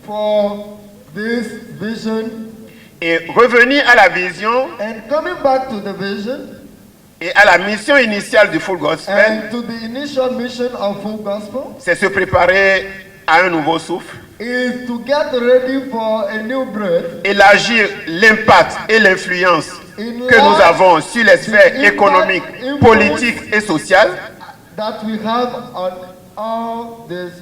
for this vision. Et revenir à la vision And coming back to the vision et à la mission initiale du Full Gospel, and to the initial mission of Full Gospel c'est se préparer à un nouveau souffle, is to get ready for a new breath. élargir l'impact et l'influence In que nous life, avons sur les sphères the impact, économiques, influence politiques et sociales that we have on all the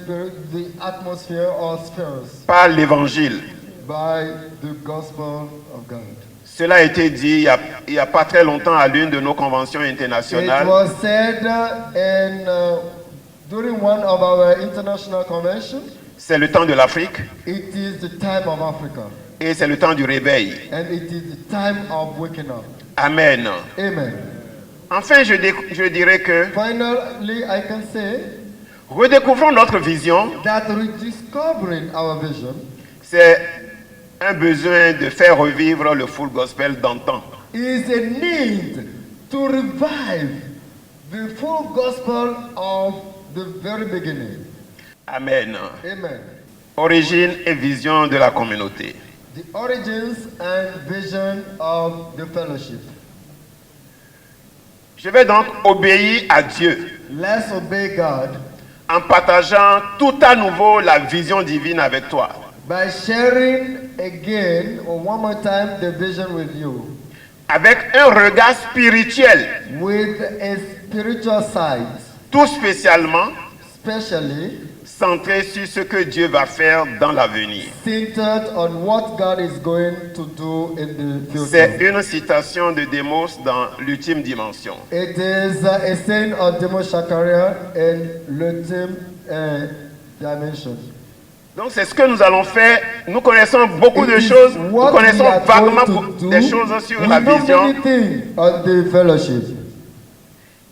atmosphere or spheres par l'évangile. by the gospel of God. Cela a été dit il y a pas très longtemps à l'une de nos conventions It internationales. was said during one of our international conventions, C'est le temps de l'Afrique it is the time of Africa et c'est le temps du réveil. and it is the time of waking up. Amen. Amen. Enfin, je dirais que Finally, I can say redécouvrons notre vision. that rediscovering our vision C'est un besoin de faire revivre le Full Gospel d'antan. is a need to revive the full gospel of the very beginning. Amen. Amen. Origine et vision de la communauté. The origins and vision of the fellowship. Je vais donc obéir à Dieu Let's obey God en partageant tout à nouveau la vision divine avec toi. by sharing again or one more time the vision with you Avec un regard spirituel, with a spiritual side, tout spécialement especially centré sur ce que Dieu va faire dans l'avenir. centered on what God is going to do in the C'est future. une citation de Démos dans l'ultime dimension. It is a saying of Demo Shakaria in l'ultime dimension. Donc c'est ce que nous allons faire. Nous connaissons beaucoup de It is choses. Nous what connaissons we are vaguement going to do. des choses sur We la know vision. many things on the fellowship.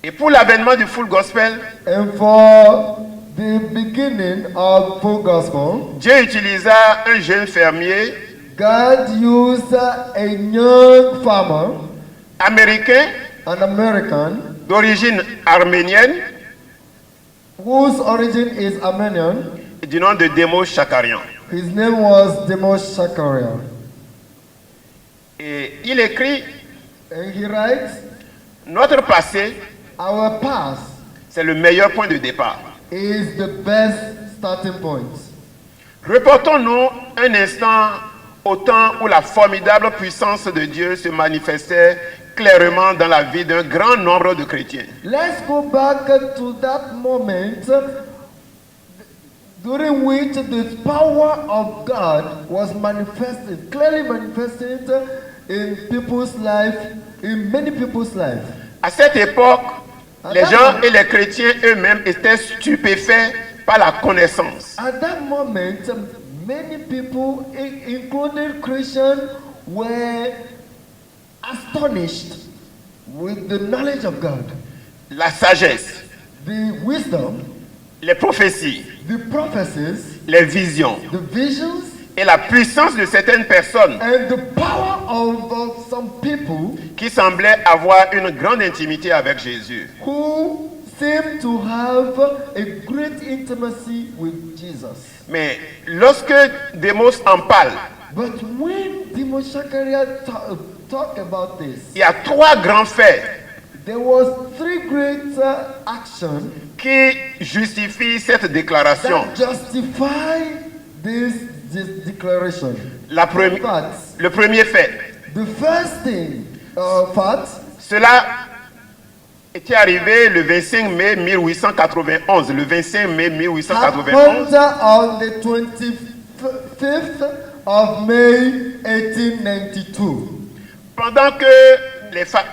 Et pour l'avènement du Full Gospel, And for the beginning of full gospel, Dieu utilisa un jeune fermier God used a young farmer, américain an American, d'origine arménienne whose origin is Armenian. du nom de Démos Shakarian. His name was Demos Shakaria. Et il écrit, And he writes, notre passé, our past c'est le meilleur point de départ. is the best starting point. Reportons-nous un instant au temps où la formidable puissance de Dieu se manifestait clairement dans la vie d'un grand nombre de chrétiens. Let's go back to that moment during which the power of God was manifested, clearly manifested in people's life, in many people's life. À cette époque, les gens et les chrétiens eux-mêmes étaient stupéfaits par la connaissance. At that moment, many people, including Christians, were astonished with the knowledge of God, La sagesse, the wisdom, les prophéties, the prophecies, les visions the visions, et la puissance de certaines personnes and the power of some people qui semblaient avoir une grande intimité avec Jésus. who seem to have a great intimacy with Jesus. Mais lorsque Démos en parle, But when Demo Shakaria talk about this, il y a trois grands faits there was three great actions qui justifient cette déclaration. that justify this declaration. Le premier fait, The first thing, fact, cela était arrivé le 25 mai 1891. Le 25 mai 1891, happened on the 25th of May 1892. pendant que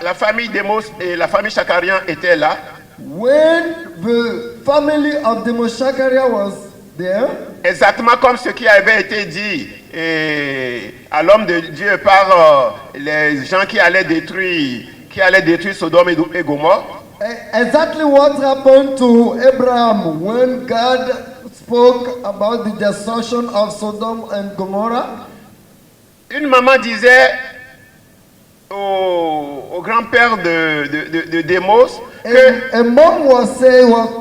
la famille Démos et la famille Shakarian étaient là, When the family of Demo Shakaria was there, exactement comme ce qui avait été dit à l'homme de Dieu par les gens qui allaient détruire Sodome et Gomorrhe. exactly what happened to Abraham when God spoke about the destruction of Sodom and Gomorrah. Une maman disait au grand-père de Démos que A mom was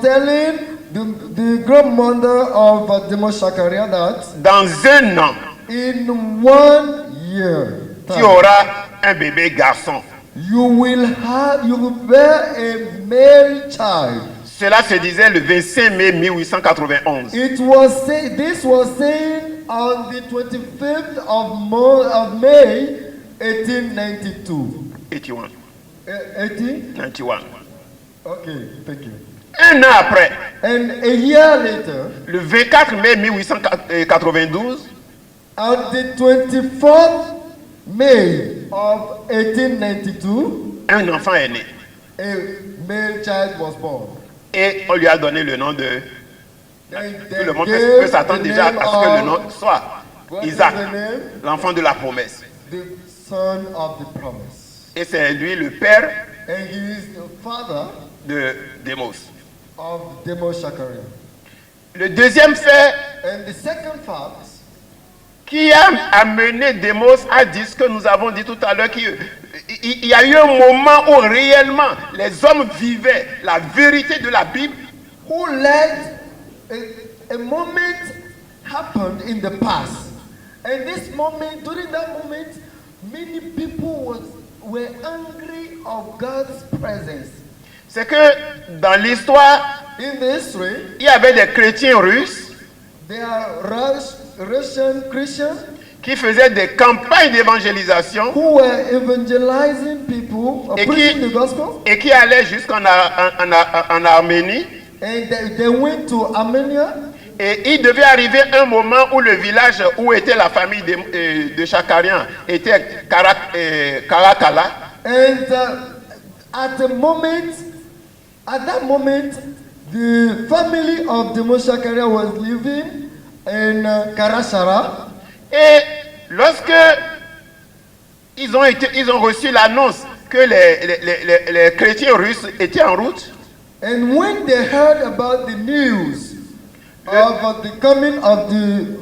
telling the grandmother of Demos Shakaria that dans un an, in 1 year tu time, auras un bébé garçon. you will bear a male child. Cela se disait le 25 mai 1891. This was saying on the 25th of May 1892. 81. 18? 91. Okay, thank you. Un an après, And a year later, le 24 mai 1892, on the 24th May of 1892, un enfant est né. a male child was born. Et on lui a donné le nom de... And Tout they le monde gave peut s'attendre the déjà à name ce que le of nom soit what is Isaac, the name? l'enfant de la promesse. The son of the promise. Et c'est lui le père And he is the father de Démos. of Demos Shakaria. Le deuxième fait And the second fact qui a amené Démos à dire ce que nous avons dit tout à l'heure, qu'il y a eu un moment où réellement les hommes vivaient la vérité de la Bible, who led a moment happened in the past. And this moment, during that moment, many people were angry of God's presence. c'est que dans l'histoire, In the history, il y avait des chrétiens russes there are Russian Christians qui faisaient des campagnes d'évangélisation who were evangelizing people, Et preaching qui- the gospel, et qui allaient jusqu'en en Arménie. and they went to Armenia. Et il devait arriver un moment où le village où était la famille de Chakarian était Karakala. And at that moment, the family of the Moshakaria was living in Karashara. Et lorsque ils ont reçu l'annonce que les chrétiens russes étaient en route, And when they heard about the news of the coming of the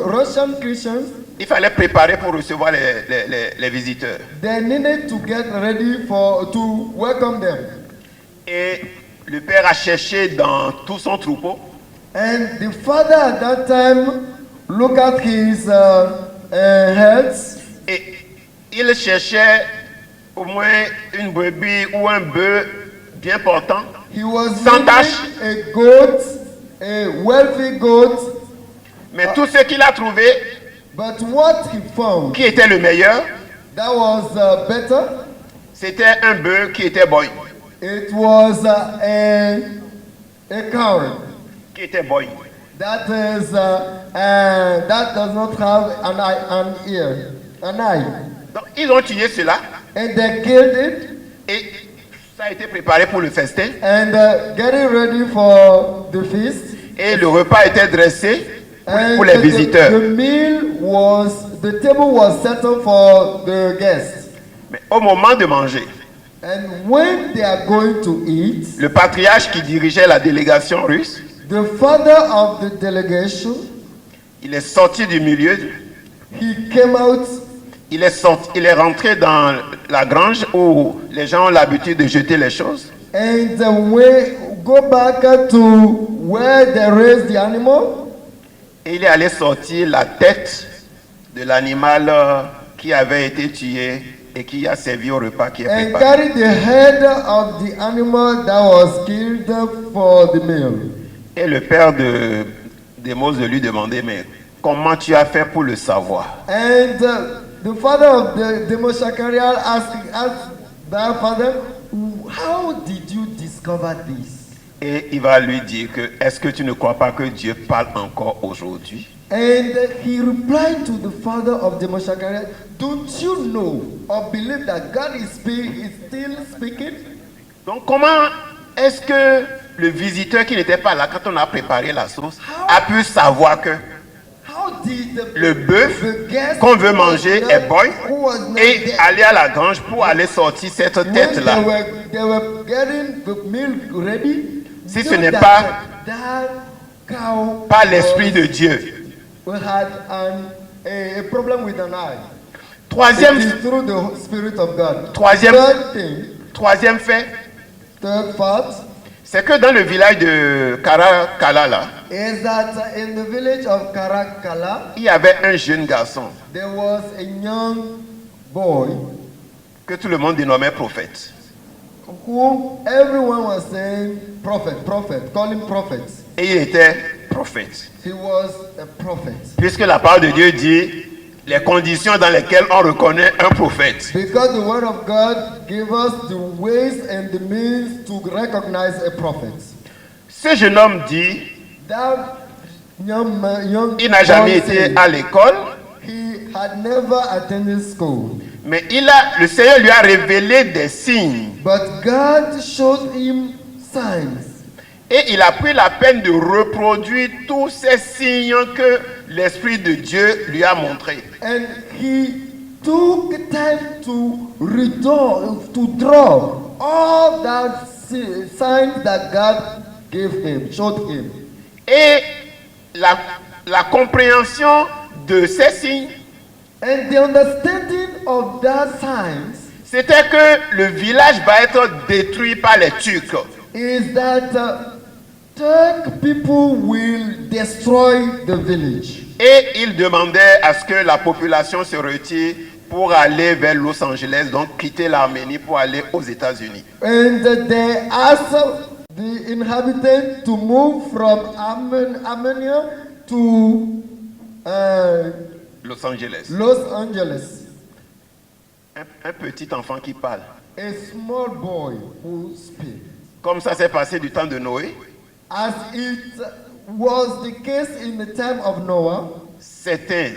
Russian Christians, il fallait préparer pour recevoir les visiteurs. they needed to get ready to welcome them. Et le père a cherché dans tout son troupeau. And the father at that time looked at his herds. Et il cherchait au moins une brebis ou un bœuf bien portant. He was Sans leading tache. a goat, a wealthy goat, Mais tout ce qu'il a trouvé, but what he found qui était le meilleur, that was better, c'était un bœuf qui était boy. it was a cow Qui était boy. that does not have an eye. Donc ils ont tué cela And they killed it et ça a été préparé pour le festin. and getting ready for the feast. Et le repas était dressé And pour les visiteurs. the table was settled for the guests. Mais au moment de manger, And when they are going to eat, le patriarche qui dirigeait la délégation russe, the father of the delegation, il est sorti du milieu, he came out il est rentré dans la grange où les gens ont l'habitude de jeter les choses. and we go back to where they raised the animal. Et il est allé sortir la tête de l'animal qui avait été tué et qui a servi au repas qui est And préparé. carried the head of the animal that was killed for the meal. Et le père de Démos de lui demander, mais comment tu as fait pour le savoir? And the father of the Demoshakarial asked that father, how did you discover this? Et il va lui dire que, est-ce que tu ne crois pas que Dieu parle encore aujourd'hui? And he replied to the father of Demoshakarial, don't you know or believe that God is still speaking? Donc comment est-ce que le visiteur qui n'était pas là quand on a préparé la sauce a pu savoir que How did le bœuf the guest qu'on veut manger est bon who was not et there, aller à la grange pour aller sortir cette when tête-là? they were getting the milk ready, Si knew ce n'est that pas that cow par l'Esprit de Dieu. had a problem with an eye. Troisième, It is through the Spirit of God. Troisième- Third thing, troisième fait, third fact, c'est que dans le village de Karakala, là, is that in the village of Karakala, il y avait un jeune garçon there was a young boy que tout le monde dénommait prophète. whom everyone was saying prophet, call him prophet. Et il était prophète. He was a prophet. Puisque la parole de Dieu dit les conditions dans lesquelles on reconnaît un prophète. Because the word of God gave us the ways and the means to recognize a prophet. Ce jeune homme dit, That young il n'a jamais boy été said à l'école, he had never attended school, mais le Seigneur lui a révélé des signes. but God showed him signs. Et il a pris la peine de reproduire tous ces signes que l'Esprit de Dieu lui a montrés. And he took time to draw all that signs that God gave him, showed him. Et la compréhension de ces signes, And the understanding of that signs c'était que le village va être détruit par les Turcs. is that Turk people will destroy the village. Et il demandait à ce que la population se retire pour aller vers Los Angeles, donc quitter l'Arménie pour aller aux États-Unis. And they asked the inhabitants to move from Armenia to Los Angeles. Los Angeles. Un petit enfant qui parle. A small boy who speaks. Comme ça s'est passé du temps de Noé, As it was the case in the time of Noah, certains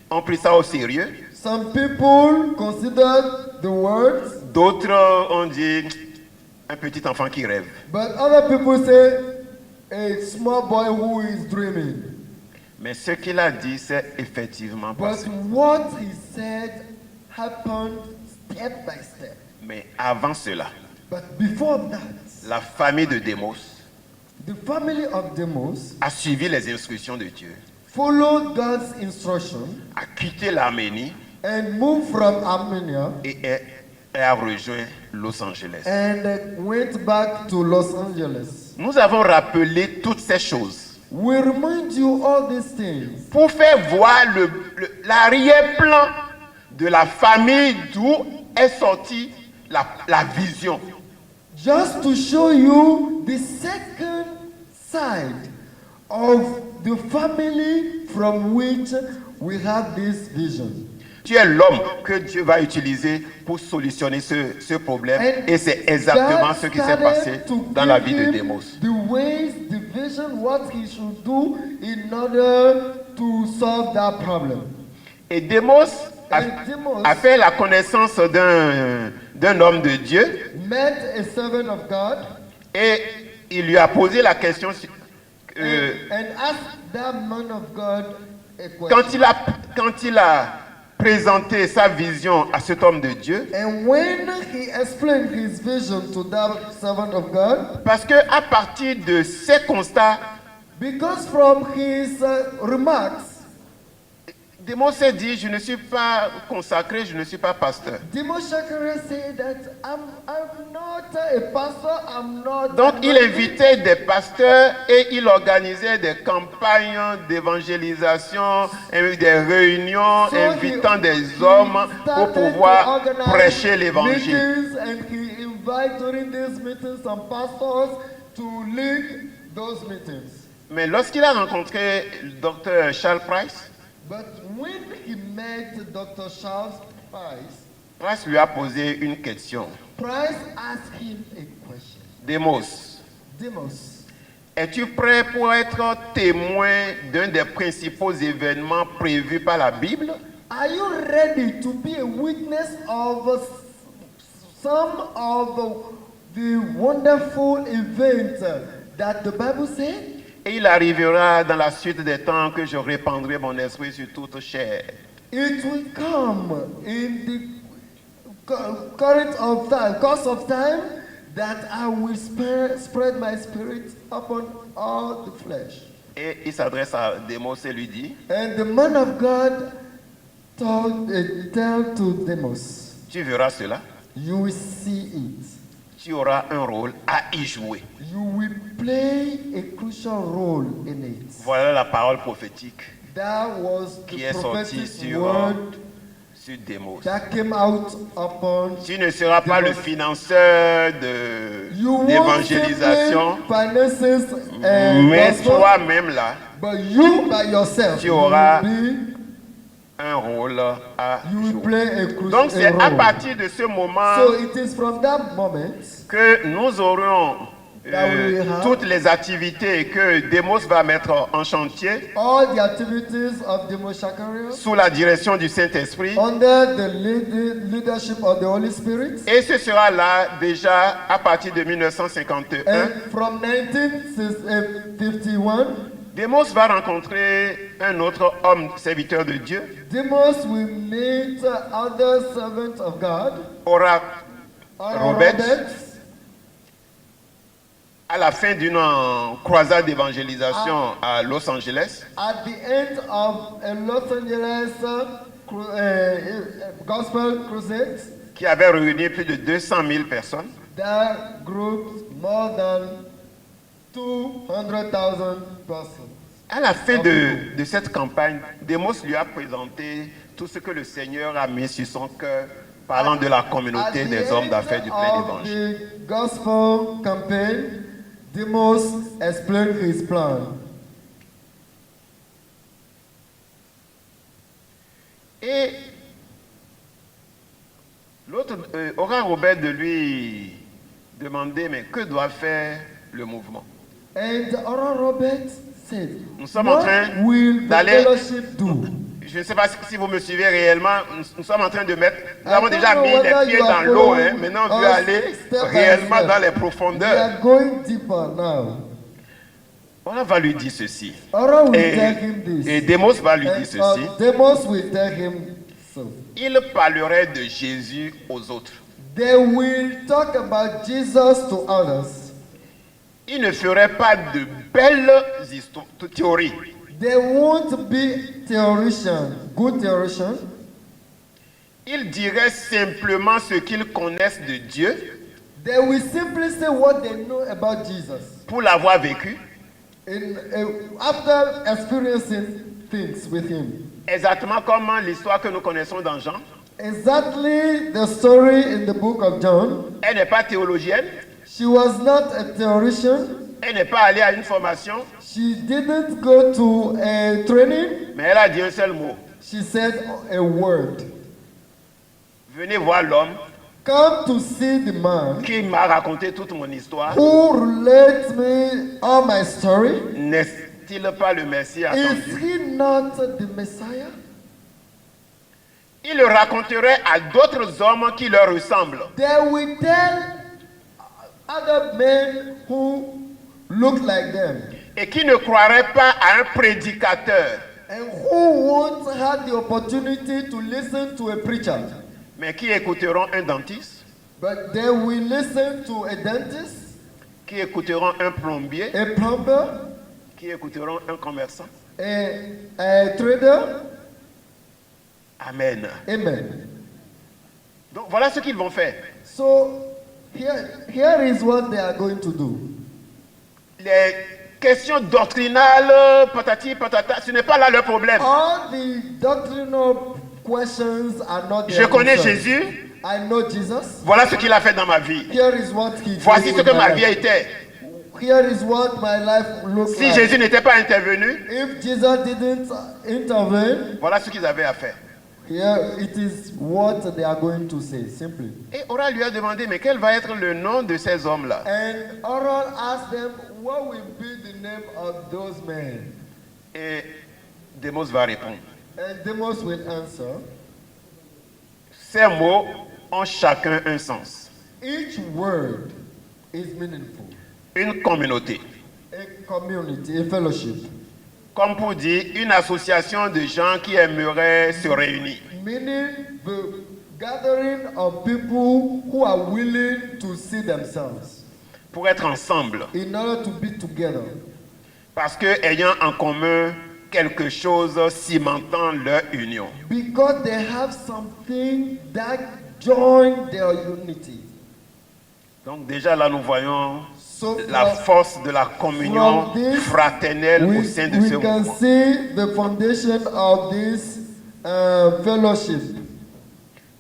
ont pris ça au sérieux, some people considered the words, d'autres ont dit un petit enfant qui rêve. but other people say a small boy who is dreaming. Mais ce qu'il a dit, c'est effectivement But passé. what he said happened step by step. Mais avant cela, But before that, la famille de Démos the family of Demos a suivi les instructions de Dieu, followed God's instruction a quitté l'Arménie and moved from Armenia et a rejoint Los Angeles. and went back to Los Angeles. Nous avons rappelé toutes ces choses We remind you all these things pour faire voir l'arrière-plan de la famille d'où est sortie la vision. just to show you the second side of the family from which we have this vision. Tu es l'homme que Dieu va utiliser pour solutionner ce problème. And Et c'est exactement God ce qui s'est passé started to dans la give vie de him Démos. the ways, the vision, what he should do in order to solve that problem. Et Démos And Demos a fait la connaissance d'un homme de Dieu met a servant of God et il lui a posé la question and asked that man of God a question. quand il a présenté sa vision à cet homme de Dieu, And when he explained his vision to that servant of God, parce que à partir de ces constats, because from his remarks, Démos s'est dit, je ne suis pas consacré, je ne suis pas pasteur. Demo Shakara said that I'm not a pastor, I'm not. Donc il invitait des pasteurs et il organisait des campagnes d'évangélisation, des réunions So invitant he des hommes pour started to pouvoir organize prêcher l'évangile. meetings, and he invited during these meetings some pastors to lead those meetings. Mais lorsqu'il a rencontré le docteur Charles Price, But when he met Dr. Charles Price lui a posé une question. Price asked him a question. Démos, Demos, es-tu prêt pour être témoin d'un des principaux événements prévus par la Bible? are you ready to be a witness of some of the wonderful events that the Bible said? Et il arrivera dans la suite des temps que je répandrai mon esprit sur toute chair. It will come in the course of time that I will spread my spirit upon all the flesh. Et il s'adresse à Démos et lui dit, And the man of God tell to Demos, tu verras cela, you will see it. tu auras un rôle à y jouer. You will play a crucial role in it. Voilà la parole prophétique That was qui the est sortie prophetic sur word Démos. that came out upon. Tu ne seras pas le financeur You won't d'évangélisation, simply finances mais gospel, toi-même là, but you by yourself, tu auras you un rôle à will jouer. play a crucial Donc c'est à role. partir de ce moment So it is from that moment que nous aurons that we have toutes les activités que Demos va mettre en chantier all the activities of Demos Shakaria sous la direction du Saint-Esprit. under the leadership of the Holy Spirit. Et ce sera là déjà à partir de 1951. And from 1951, Demos va rencontrer un autre homme serviteur de Dieu, Demos will meet other servants of God, Oral Oral Roberts, Roberts, à la fin d'une croisade d'évangélisation à Los Angeles. at the end of a Los Angeles gospel crusade Qui avait réuni plus de 200 000 personnes. that grouped more than 200,000 persons. À la fin de cette campagne, Demos lui a présenté tout ce que le Seigneur a mis sur son cœur, parlant de la communauté At the des hommes end d'affaires du plein of d'évangile. the gospel campaign, Demos explained his plan. Et l'autre, Oral Robert de lui demander, mais que doit faire le mouvement? And Oral Roberts said, Nous sommes en what train will the d'aller- fellowship do? Je ne sais pas si vous me suivez réellement, nous sommes en train de mettre, nous I avons don't déjà know mis whether les pieds you are dans l'eau, following hein. Maintenant on veut us aller step by réellement step. dans les We profondeurs. are going deeper now. On va lui dire ceci. Oral will tell him Et this. Demos va lui dire And ceci. Demos will tell him so. Il parlerait de Jésus aux autres. They will talk about Jesus to others. Il ne ferait pas de belles théories. They won't be theologians, good theologians. Il dirait simplement ce qu'ils connaissent de Dieu They will simply say what they know about Jesus. pour l'avoir vécu, After experiencing things with him. exactement comme l'histoire que nous connaissons dans Jean. Exactly the story in the book of John. Elle n'est pas théologienne, She was not a theologian. elle n'est pas allée à une formation, She didn't go to a training. mais elle a dit un seul mot. She said a word. Venez voir l'homme Come to see the man qui m'a raconté toute mon histoire. who relates me all my story. N'est-il pas le Messie Is attendu? he not the Messiah? Il le raconterait à d'autres hommes qui leur ressemblent. They will tell other men who look like them Et qui ne croiraient pas à un prédicateur, and who won't have the opportunity to listen to a preacher, mais qui écouteront un dentiste, but they will listen to a dentist, qui écouteront un plombier, a plumber, qui écouteront un commerçant. a trader. Amen. Amen. Donc voilà ce qu'ils vont faire. So here is what they are going to do. Les questions doctrinales, patati patata, ce n'est pas là leur problème. All the doctrinal questions are not Je their connais concern. Jésus, I know Jesus. voilà ce qu'il a fait dans ma vie. Here is what he Voici did ce with que my ma life. vie était. Here is what my life looks Si like. Jésus n'était pas intervenu, If Jesus didn't intervene, voilà ce qu'ils avaient à faire. here it is what they are going to say, simply. Et Oral lui a demandé, mais quel va être le nom de ces hommes-là? And Oral asked them, what will be the name of those men? Et Demos va répondre. And Demos will answer, Ces mots ont chacun un sens. each word is meaningful. Une communauté. A community, a fellowship. Comme pour dire, une association de gens qui aimeraient se réunir. Meaning the gathering of people who are willing to see themselves Pour être ensemble. in order to be together. Parce que ayant en commun quelque chose cimentant leur union. Because they have something that join their unity. Donc déjà là, nous voyons So la from, force de la communion from this, fraternelle au sein de ce we can mouvement. see the foundation of this fellowship.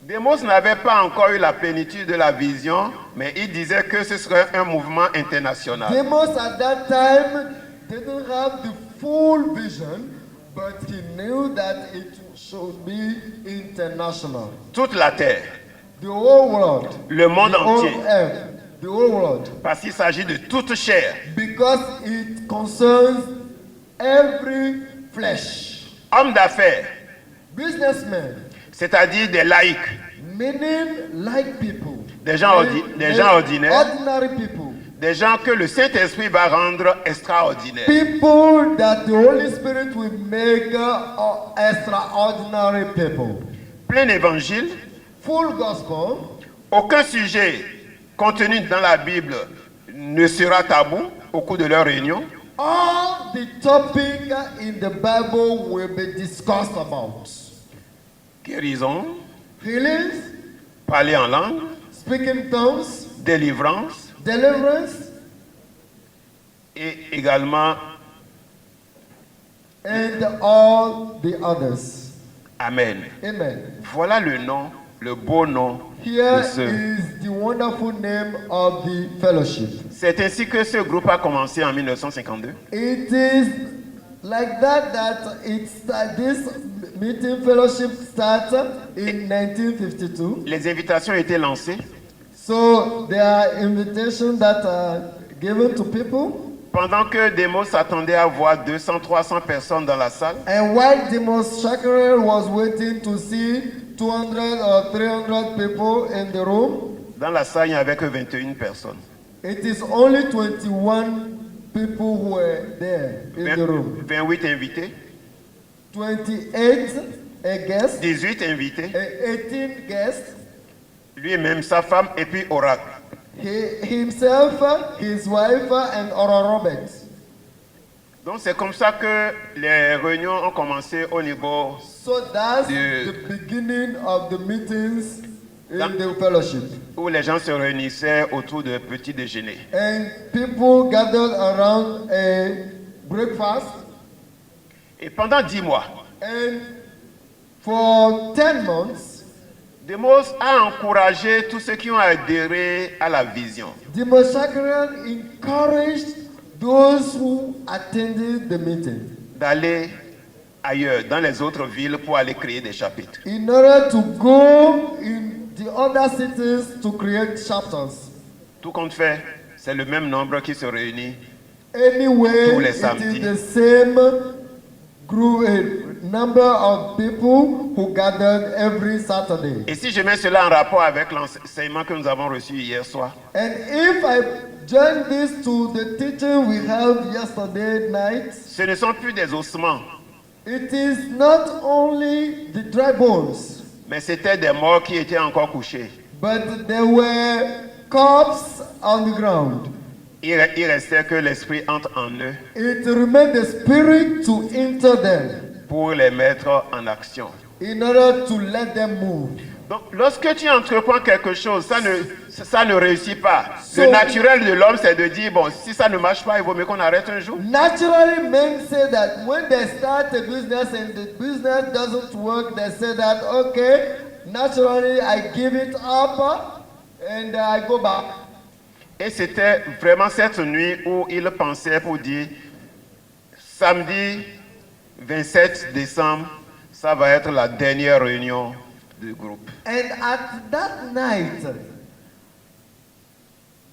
Démos n'avait pas encore eu la plénitude de la vision, mais il disait que ce serait un mouvement international. Demos at that time didn't have the full vision, but he knew that it should be international. Toute la terre, The whole world, le monde the whole entier, earth, the whole world, parce qu'il s'agit de toute chair, because it concerns every flesh. hommes d'affaires, Businessmen, c'est-à-dire des laïcs, meaning like people, des gens ordinaires, ordinary people, des gens que le Saint-Esprit va rendre extraordinaires. people that the Holy Spirit will make extraordinary people. Plein évangile, Full gospel. aucun sujet contenu dans la Bible ne sera tabou au cours de leur réunion. All the topic in the Bible will be discussed about. Guérison, Healings, parler en langue, speaking tongues, délivrance deliverance, et également, and all the others. Amen. Amen. Voilà le nom, le beau nom Here de ce. is the wonderful name of the fellowship. C'est ainsi que ce groupe a commencé en 1952. It is like that this meeting fellowship started in 1952. Les invitations étaient lancées. So there are invitations that are given to people. Pendant que Demos s'attendait à voir 200-300 personnes dans la salle, And while Demos Shakarel was waiting to see 200 or 300 people in the room, dans la salle, il n'y avait que 21 personnes. it is only 21 people who were there in the room. 28 invités, 28 guests, 18 invités, 18 guests, lui-même, sa femme et puis Oracle. himself, his wife, and Ora Roberts. Donc c'est comme ça que les réunions ont commencé au niveau. So that's The- the beginning of the meetings in the fellowship. Où les gens se réunissaient autour de petits déjeuners. And people gathered around a breakfast. Et pendant 10 mois, And for 10 months, Demos a encouragé tous ceux qui ont adhéré à la vision. Demos Shakarel encouraged those who attended the meeting D'aller ailleurs, dans les autres villes, pour aller créer des chapitres. in order to go in the other cities to create chapters. Tout compte fait, c'est le même nombre qui se réunit. Anyway, Tous les it samedis. is the same group, number of people who gathered every Saturday. Et si je mets cela en rapport avec l'enseignement que nous avons reçu hier soir, And if I join this to the teaching we held yesterday night, ce ne sont plus des ossements, it is not only the dry bones, mais c'était des morts qui étaient encore couchés. but there were corpses on the ground. Il restait que l'esprit entre en eux It remained the spirit to enter them pour les mettre en action. in order to let them move. Donc, lorsque tu entreprends quelque chose, ça ne réussit pas. So- Le naturel de l'homme, c'est de dire, bon, si ça ne marche pas, il vaut mieux qu'on arrête un jour. Naturally, men say that when they start a business and the business doesn't work, they say that, okay, naturally I give it up and I go back. Et c'était vraiment cette nuit où il pensait pour dire, samedi 27 décembre, ça va être la dernière réunion du groupe. And at that night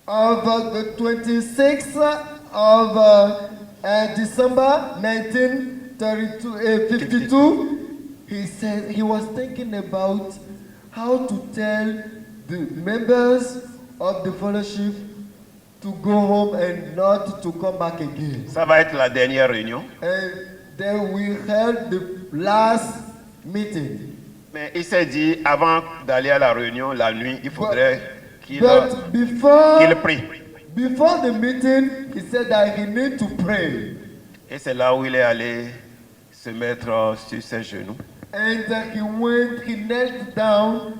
of the 26th of December 1952, he said he was thinking about how to tell the members of the fellowship to go home and not to come back again. Ça va être la dernière réunion. And then we held the last meeting. Mais il s'est dit, avant d'aller à la réunion, la nuit, il faudrait qu'il But before prie. the meeting, he said that he need to pray. Et c'est là où il est allé se mettre sur ses genoux And he knelt down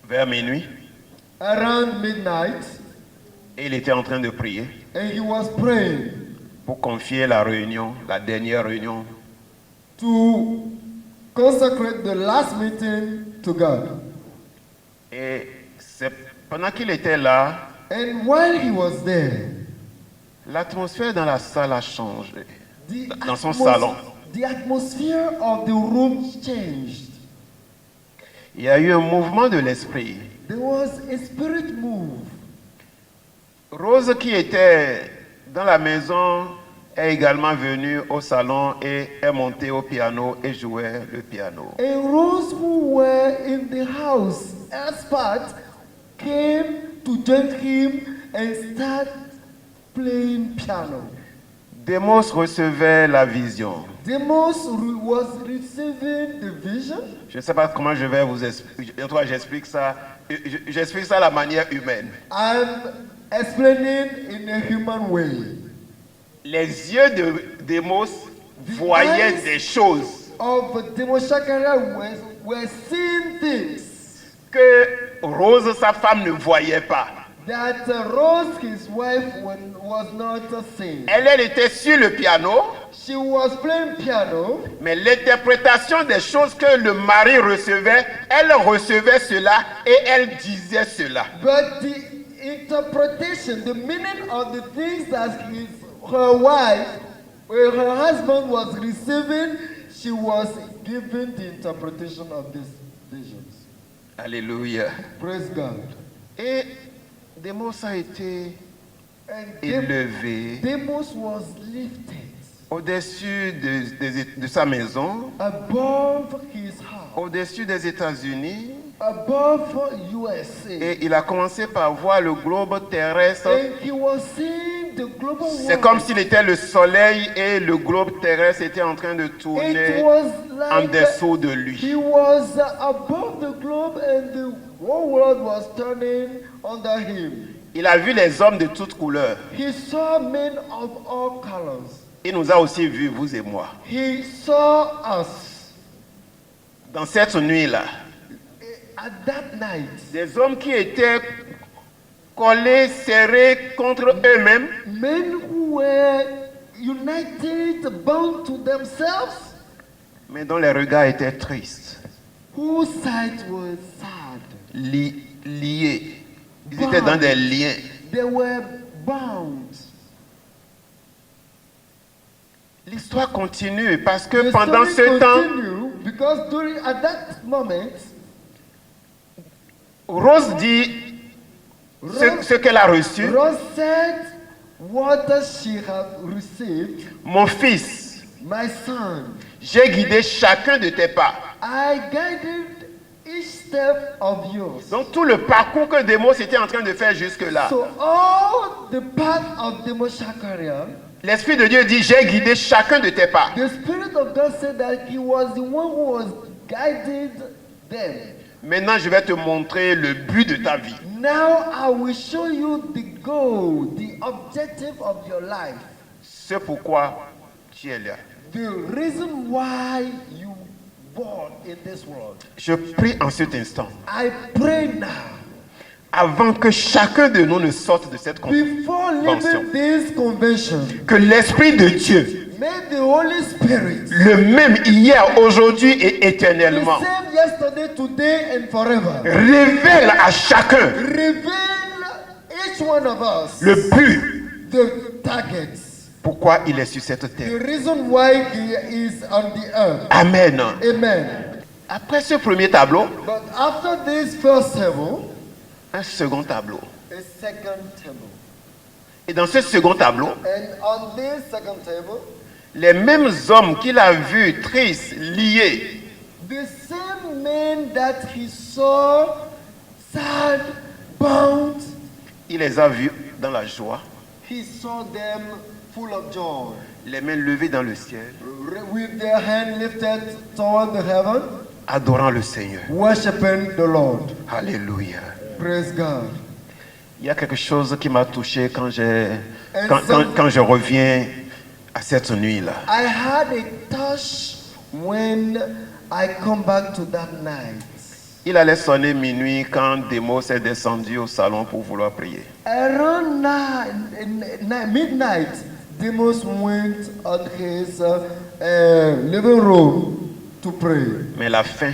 vers minuit. around midnight, et il était en train de prier and he was praying pour confier la réunion, la dernière réunion, to consecrate the last meeting to God. et c'est pendant qu'il était là, And while he was there, l'atmosphère dans la salle a changé, the dans son salon. the atmosphere of the room changed. Il y a eu un mouvement de l'esprit. There was a spirit move. Rose, qui était dans la maison, est également venue au salon et est montée au piano et jouait le piano. And those who were in the house as part came to join him and start playing piano. Demos recevait la vision. Demos was receiving the vision. Je ne sais pas comment je vais vous expliquer. En tout cas, j'explique ça. J'explique ça à la manière humaine. I'm explaining in a human way. Les yeux de Demos voyaient des choses Of Demos Shakara were seeing things que Rose, sa femme, ne voyait pas. that Rose, his wife, was not seeing. Elle était sur le piano, She was playing piano, mais l'interprétation des choses que le mari recevait, elle recevait cela et elle disait cela. but the interpretation, the meaning of the things that her wife, her husband was receiving, she was giving the interpretation of these visions. Alléluia. Praise God. Et Demos a été And élevé Demos was lifted au-dessus de sa maison, above his house, au-dessus des États-Unis, above USA. et il a commencé par voir le globe terrestre. And he was seeing the global C'est world. comme s'il était le soleil et le globe terrestre était en train de It tourner was en like dessous de lui. he was above the globe and the whole world was turning under him. Il a vu les hommes de toutes couleurs. He saw men of all colors. Il nous a aussi vus, vous et moi. He saw us Dans cette nuit-là, at that night. des hommes qui étaient collés, serrés contre eux-mêmes, Men who were united, bound to themselves, mais dont les regards étaient tristes, whose sight was sad. liés. Ils étaient dans des liens. They were bound. L'histoire continue parce que The pendant story ce temps, continue because at that moment, Rose dit ce qu'elle a reçu. Rose said, "What she had received, Mon fils, my son, j'ai guidé chacun de tes pas. I guided each step of yours." Donc tout le parcours que Demos était en train de faire jusque-là, So all the path of Demos Shakarian, l'Esprit de Dieu dit, j'ai guidé chacun de tes pas. the Spirit of God said that He was the one who was guided them. Maintenant, je vais te montrer le but de ta vie. Now I will show you the goal, the objective of your life, C'est pourquoi tu es là. the reason why you born in this world. Je prie en cet instant, I pray now, avant que chacun de nous ne sorte de cette before convention, leaving this convention, que l'Esprit de Dieu, may the Holy Spirit, le même hier, aujourd'hui et the éternellement, same yesterday, today, and forever, révèle à chacun reveal each one of us le but, the targets, pourquoi il est sur cette the terre. reason why He is on the earth. Amen. Amen. Après ce premier tableau, But after this first table, un second tableau. a second table. Et dans ce second tableau, And on this second table, les mêmes hommes qu'il a vus tristes, liés, the same men that he saw sad, bound, il les a vus dans la joie, he saw them full of joy, les mains levées dans le ciel, with their hand lifted toward the heaven, adorant le Seigneur. worshiping the Lord. Alléluia. Praise God. Il y a quelque chose qui m'a touché quand some- quand je reviens à cette nuit-là. I had a touch when I come back to that night. Il allait sonner minuit quand Démos est descendu au salon pour vouloir prier. Around midnight, Demas went on his living room to pray. Mais la fin,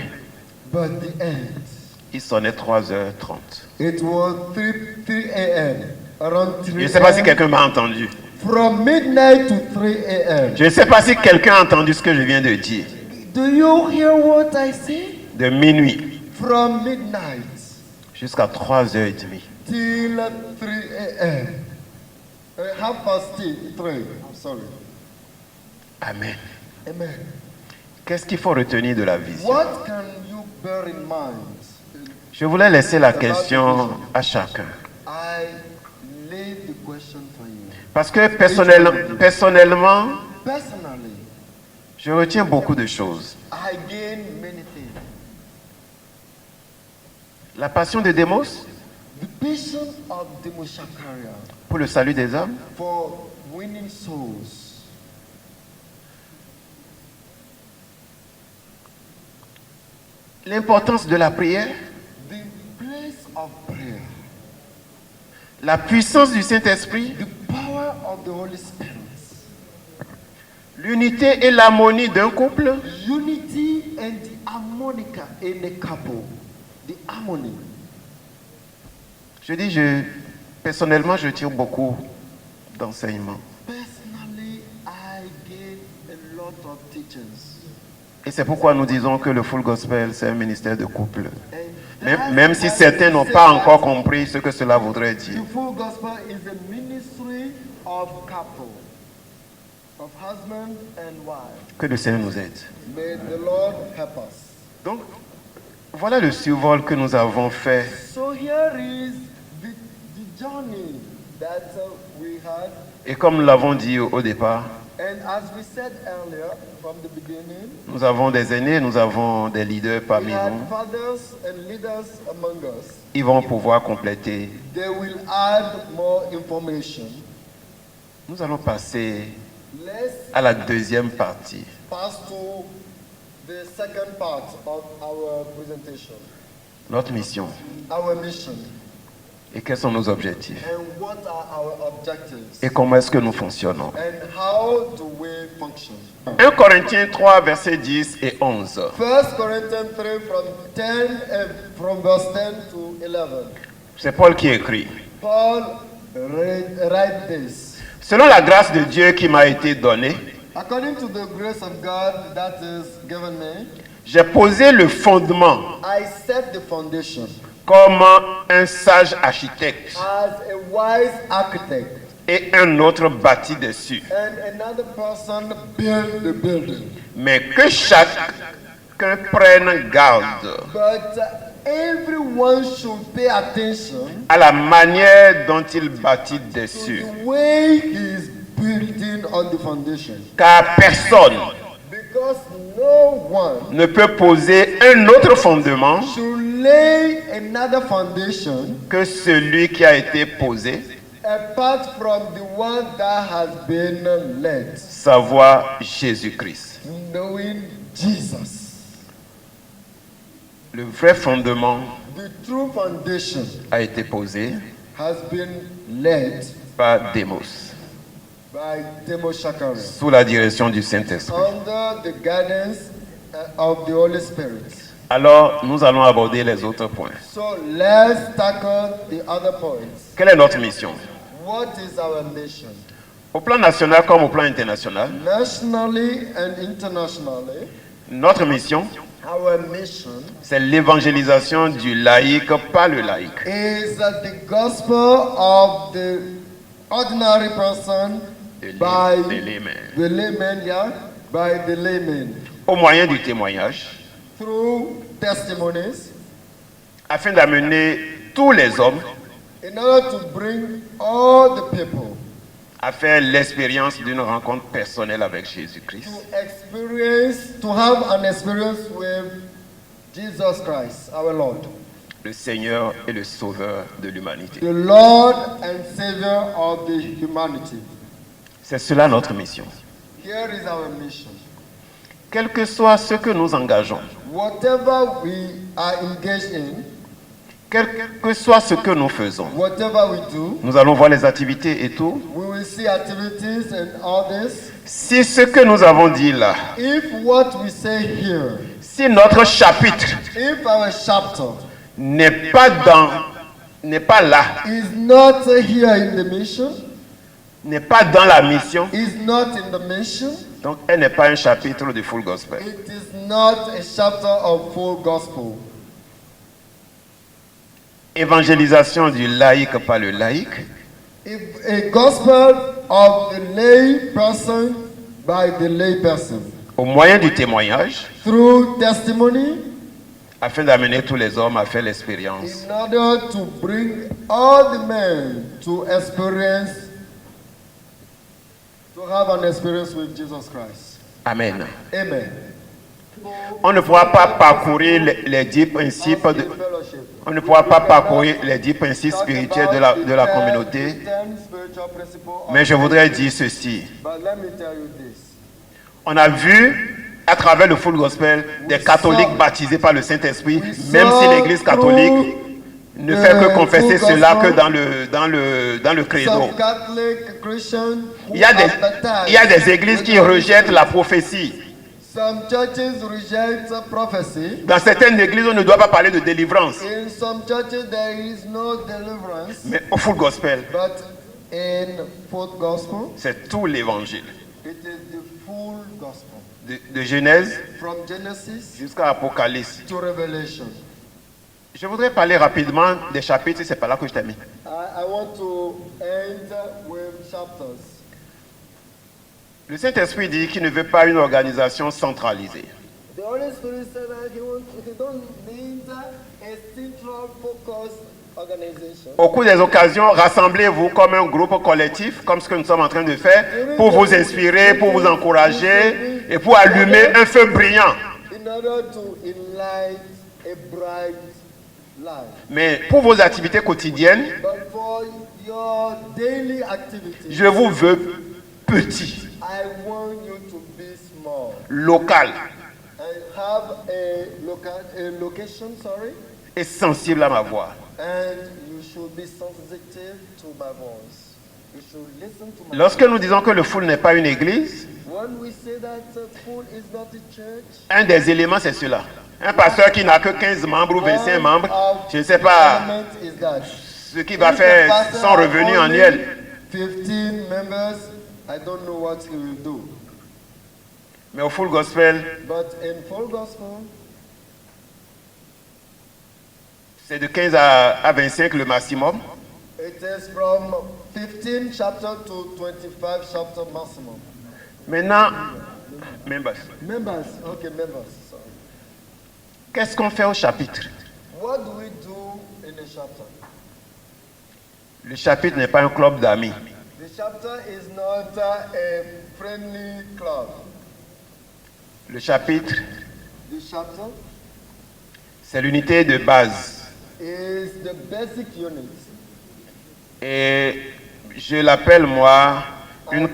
But the end, il sonnait 3h30. it was 3 a.m. Around 3 Je ne sais pas si a.m. quelqu'un m'a entendu. From midnight to 3 a.m. Je ne sais pas si quelqu'un a entendu ce que je viens de dire. Do you hear what I say? De minuit From midnight jusqu'à 3h30. till 3 a.m. 3:30. I'm sorry. Amen. Amen. Qu'est-ce qu'il faut retenir de la vision? What can you bear in mind? Je voulais laisser la question à chacun. I laid the question for you. Parce que personnellement, Personally, je retiens beaucoup de choses. I gain many things. La passion de Démos The passion of Demoshakaria pour le salut des hommes, for winning souls. l'importance de la prière, The place of prayer. la puissance du Saint-Esprit, The power of the Holy Spirit. l'unité et l'harmonie d'un couple, Unity and the harmonica in a couple. The harmony. je dis, personnellement, je tire beaucoup d'enseignements. Personally, I gain a lot of teachings. Et c'est pourquoi nous disons que le Full Gospel, c'est un ministère de couple. And Même si certains n'ont pas encore compris ce que cela voudrait dire. The full gospel is a ministry of couple, of husband and wife. Que le Seigneur nous aide. May the Lord help us. Donc, voilà le survol que nous avons fait. So here is the journey that we had. Et comme nous l'avons dit au départ, And as we said earlier, from the beginning, nous avons des aînés, nous avons des leaders we parmi had nous. fathers and leaders among us. Ils vont pouvoir compléter. They will add more information. Nous allons passer Let's à la deuxième partie. pass to the second part of our presentation. Notre mission. Our mission Et quels sont nos objectifs. and what are our objectives Et comment est-ce que nous fonctionnons. and how do we function. 1 Corinthiens 3, versets 10 et 11. 1 Corinthians 3 from verse 10 to 11. C'est Paul qui écrit. Paul write this. Selon la grâce de Dieu qui m'a été donnée, According to the grace of God that is given me, j'ai posé le fondement I set the foundation comme un sage architecte as a wise architect, et un autre bâti dessus. and another person build the building. Mais que chacun prenne garde But everyone should pay attention à la manière dont il bâtit to dessus. the way he is building on the foundation. Car personne Because no one ne peut poser un autre fondement should lay another foundation que celui qui a été posé, apart from the one that has been laid, savoir Jésus-Christ. knowing Jesus. Le vrai fondement The true foundation a été posé has been laid par Démos, by Demoshakaria sous la direction du Saint-Esprit. under the guidance of the Holy Spirit. Alors, nous allons aborder les autres points. So let's tackle the other points. Quelle est notre mission? What is our mission? Au plan national comme au plan international, Nationally and internationally, notre mission, our mission c'est l'évangélisation du laïc par le laïc. is the gospel of the ordinary person by De laymen. the layman, yeah, by the layman, Au moyen du témoignage, through testimonies, afin d'amener tous les hommes in order to bring all the people à faire l'expérience d'une rencontre personnelle avec Jésus-Christ. to have an experience with Jesus Christ, our Lord, Le Seigneur et le Sauveur de l'humanité. the Lord and Savior of the humanity. C'est cela notre mission. Here is our mission. Quel que soit ce que nous engageons, Whatever we are engaged in, quel que soit ce que nous faisons, whatever we do, nous allons voir les activités et tout. we will see activities and all this. Si ce que nous avons dit là, If what we say here, si notre chapitre if our chapter n'est pas là, is not here in the mission, n'est pas dans la mission, is not in the mission, donc elle n'est pas un chapitre du Full Gospel. it is not a chapter of full gospel. Évangélisation du laïc par le laïc, If a gospel of the lay person by the lay person, au moyen du témoignage, through testimony, afin d'amener tous les hommes à faire l'expérience. in order to bring all the men to experience, to have an experience with Jesus Christ. Amen. Amen. On ne pourra pas parcourir les 10 principes, on ne pourra pas parcourir les 10 principes spirituels de la communauté, mais je voudrais dire ceci. But let me tell you this. On a vu à travers le Full Gospel des catholiques baptisés par le Saint-Esprit, même si l'Église catholique ne fait que confesser cela que dans le credo. Some Catholic Christians who Il y a des églises qui rejettent la prophétie. Some churches reject prophecy. Dans certaines églises, on ne doit pas parler de délivrance. In some churches there is no deliverance. Mais au Full Gospel, But in full gospel, c'est tout l'évangile. it is the full gospel. De Genèse From Genesis jusqu'à Apocalypse. to Revelation. Je voudrais parler rapidement des chapitres, c'est pas là que je t'ai mis. I want to end with chapters. Le Saint-Esprit dit qu'il ne veut pas une organisation centralisée. The Holy Spirit said that he don't need a central focus organization. Au cours des occasions, rassemblez-vous comme un groupe collectif, comme ce que nous sommes en train de faire, pour vous inspirer, pour vous encourager et pour allumer un feu brillant. In order to enlight a bright light. Mais pour vos activités quotidiennes, But for your daily activities, je vous veux petit, I want you to be small local and have a location, et sensible à ma voix. and you should be sensitive to my voice. You should listen to my Lorsque nous disons que le Full n'est pas une église, When we say that full is not a church, un des éléments c'est cela. Un pasteur qui n'a que 15 membres ou 25 one membres, of je ne sais pas element is that ce qu'il va if the faire pastor son revenu has only annuel. 15 members, I don't know what he will do. Mais au Full Gospel, But in full gospel, c'est de 15 à 25 le maximum. it is from 15 chapter to 25 chapter maximum. Maintenant, members, Members, okay, members. Sorry. qu'est-ce qu'on fait au chapitre? What do we do in a chapter? Le chapitre n'est pas un club d'amis. The chapter is not a friendly club. Le chapitre, The chapter c'est l'unité de base. is the basic unit. Et je l'appelle, moi, une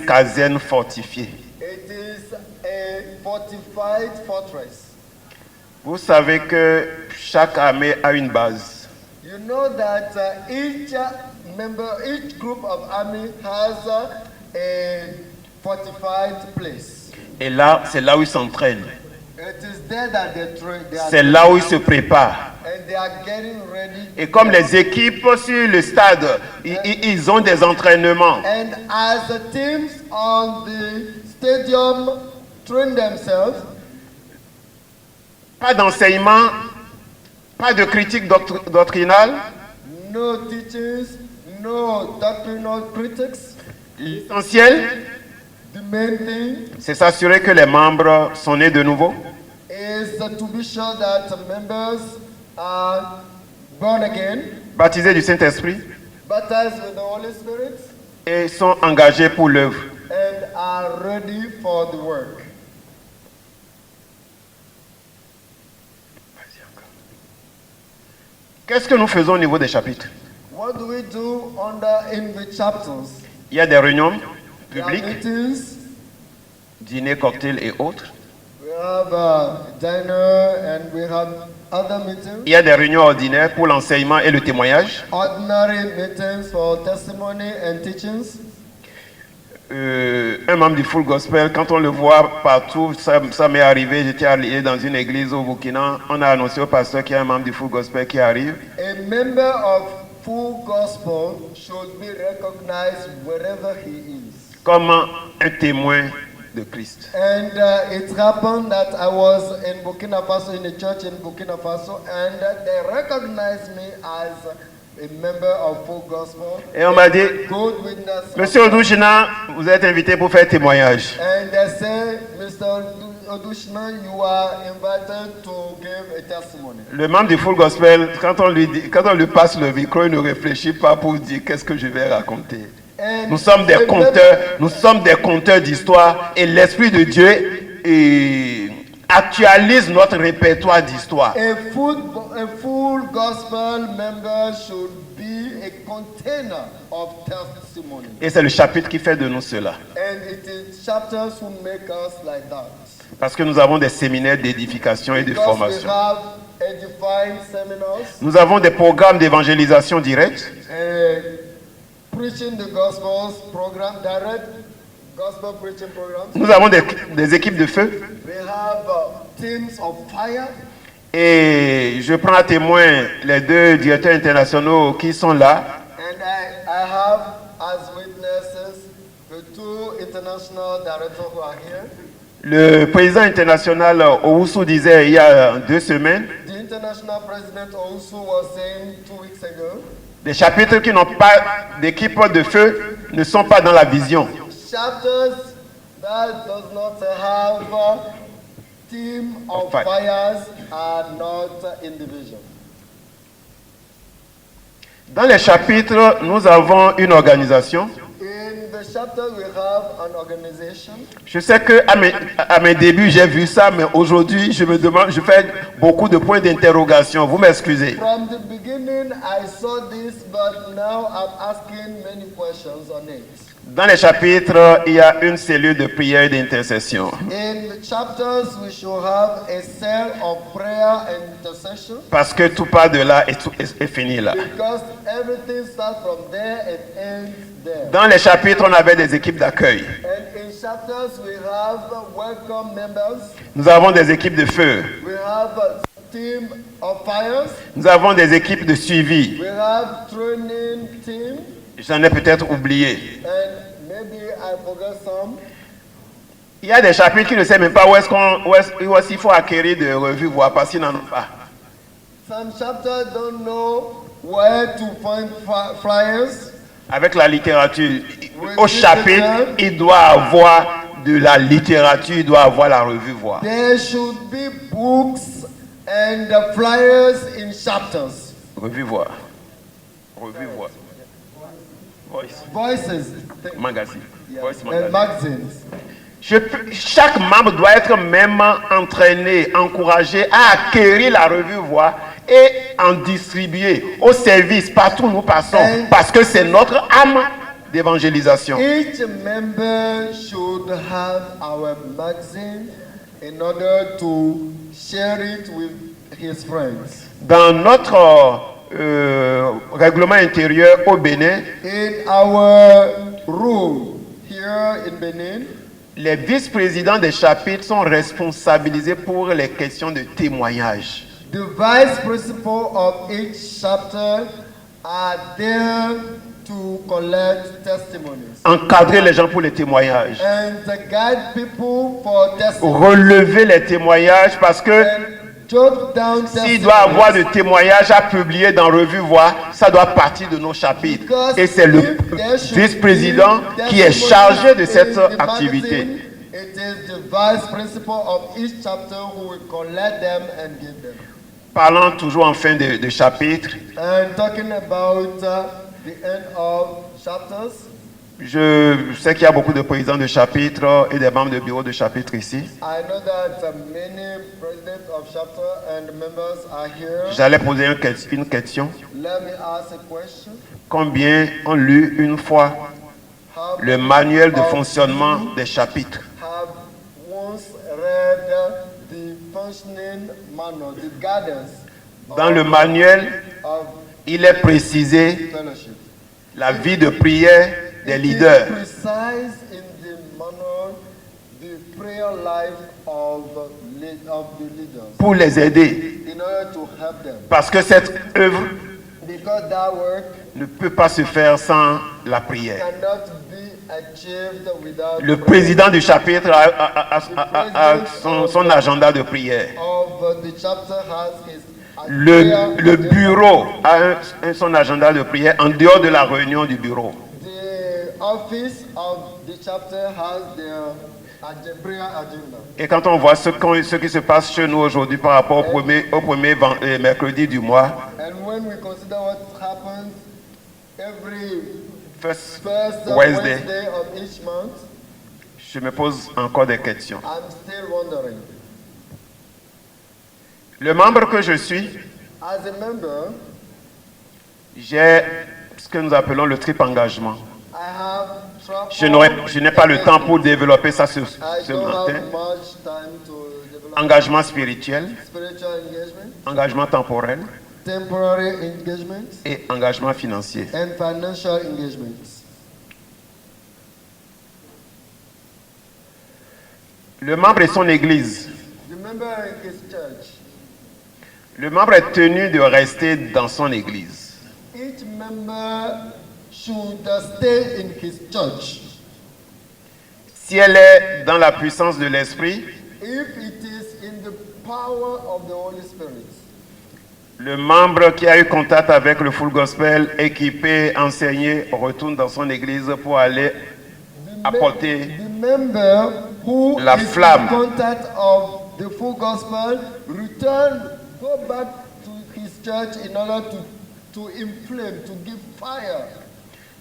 caserne fortifiée. It is a fortified fortress. Vous savez que chaque armée a une base. You know that each group of army has a fortified place. Et là, c'est là où ils s'entraînent. It is there that they train. C'est là où ils se préparent. And they are getting ready. Et comme les équipes sur le stade, ils ont des entraînements. And as the teams on the stadium train themselves, Pas d'enseignement, pas de critique doctrinale. no teachings, no doctrinal critics. L'essentiel, The main thing c'est s'assurer que les membres sont nés de nouveau, is to be sure that the members are born again, baptisés du Saint-Esprit baptized with the Holy Spirit, et sont engagés pour l'œuvre. and are ready for the work. Qu'est-ce que nous faisons au niveau des chapitres? What do we do in the chapters? Il y a des réunions There are publiques, meetings, dîners, cocktails et autres. we have a dinner, and we have other meetings, Il y a des réunions ordinaires pour l'enseignement et le témoignage. ordinary meetings for testimony and teachings. Un membre du Full Gospel, quand on le voit partout, ça m'est arrivé, j'étais allé dans une église au Burkina, on a annoncé au pasteur qu'il y a un membre du Full Gospel qui arrive. A member of Full Gospel should be recognized wherever he is. Comme un témoin de Christ. And it happened that I was in Burkina Faso, in a church in Burkina Faso, and they recognized me as a member of Full Gospel. Et on m'a dit, Good witness. Monsieur Odouchina, vous êtes invité pour faire témoignage. And they say, Mr. Odushna, you are invited to give a testimony. Le membre du Full Gospel, quand on lui passe le micro, il ne réfléchit pas pour dire qu'est-ce que je vais raconter. And Nous sommes des conteurs d'histoire et l'Esprit de Dieu actualise notre répertoire d'histoire. A full gospel member should be a container of testimony. Et c'est le chapitre qui fait de nous cela. And it is chapters who make us like that. Parce que nous avons des séminaires d'édification et de Because we formation. have edifying seminars, Nous avons des programmes d'évangélisation directe. preaching the gospels program, direct gospel preaching programs. Nous avons des équipes de feu. We have teams of fire. Et je prends à témoin les deux directeurs internationaux qui sont là. And I have as witnesses the two international directors who are here. Le président international Owusu disait il y a 2 semaines, The international president also was saying 2 weeks ago, les chapitres qui n'ont pas d'équipe de feu ne sont pas dans la vision. chapters that does not have a team of Fire. fires are not in the vision. Dans les chapitres, nous avons une organisation. In the chapter we have an organization. Je sais que à mes débuts, j'ai vu ça, mais aujourd'hui, je me demande, je fais beaucoup de points d'interrogation. Vous m'excusez. From the beginning I saw this, but now I'm asking many questions on it. Dans les chapitres, il y a une cellule de prière et d'intercession. In the chapters we should have a cell of prayer and intercession. Parce que tout part de là et tout est fini là. Because everything starts from there and ends there. Dans les chapitres, on avait des équipes d'accueil. And in chapters we have welcome members. Nous avons des équipes de feu. We have a team of fires. Nous avons des équipes de suivi. We have training team. J'en ai peut-être oublié. And maybe I forgot some. Il y a des chapitres qui ne savent même pas où est-ce qu'il faut acquérir de revues, voir parce qu'ils n'en ont pas. Some chapters don't know where to find flyers. Avec la littérature, au chapitre, il doit avoir de la littérature, il doit avoir la revue voir. There should be books and flyers in chapters. Revue voir. Revue voir. Voice. Voices. Magazine. Voice And magazine. magazines. Chaque membre doit être même entraîné, encouragé à acquérir la revue voir et en distribuer au service partout où nous passons parce que c'est notre âme d'évangélisation. Each member should have our magazine in order to share it with his friends. Dans notre règlement intérieur au Bénin, In our rule here in Benin, les vice-présidents des chapitres sont responsabilisés pour les questions de témoignage. the vice principal of each chapter are there to collect testimonies Encadrer les gens pour les témoignages. and to guide people for testimonies. Relever les témoignages parce que And jot down s'il doit y avoir testimonies. de témoignages à publier dans Revue Voir, ça doit partir de nos chapitres. Because Et c'est le if there should vice-président be qui est chargé de cette testimonies in the activité. magazine, it is the vice principal of each chapter who will collect them and give them. Parlant toujours en fin de chapitre, And talking about the end of chapters, je sais qu'il y a beaucoup de présidents de chapitre et des membres de bureau de chapitre ici. I know that many presidents of chapter and members are here. J'allais poser une question. Let me ask a question. Combien ont lu une fois How le many manuel de of fonctionnement you des chapitres? have once read the functioning manner, the guidance Dans le manuel, of il est précisé fellowship. la vie de prière des It leaders. is precise in the manner, the prayer life of the leaders, Pour les aider. in order to help them. Parce que cette œuvre Because that work ne peut pas se faire sans la prière. cannot be achieved without Le prayer. président du chapitre a son agenda de prière. Of the chapter has his Le bureau a son agenda de prière en dehors de la réunion du bureau. The office of the chapter has their prayer agenda. Et quand on voit ce qui se passe chez nous aujourd'hui par rapport au premier mercredi du mois, And when we consider what happens every first first Wednesday, Wednesday of each month, je me pose encore des questions. I'm still wondering. Le membre que je suis, As a member, j'ai ce que nous appelons le triple engagement. I have trouble. Je n'ai pas le temps pour développer ça ce I don't matin. have much time to develop Engagement spirituel, spiritual engagement, engagement temporel temporary engagements, et engagement financier. and financial engagements. Le membre et son église. The member in his church, Le membre est tenu de rester dans son église. each member should stay in his church. Si elle est dans la puissance de l'esprit, If it is in the power of the Holy Spirit, le membre qui a eu contact avec le full gospel, équipé, enseigné, retourne dans son église pour aller apporter the member who la is flamme. in contact of the full gospel go back to his church in order to inflame, to give fire.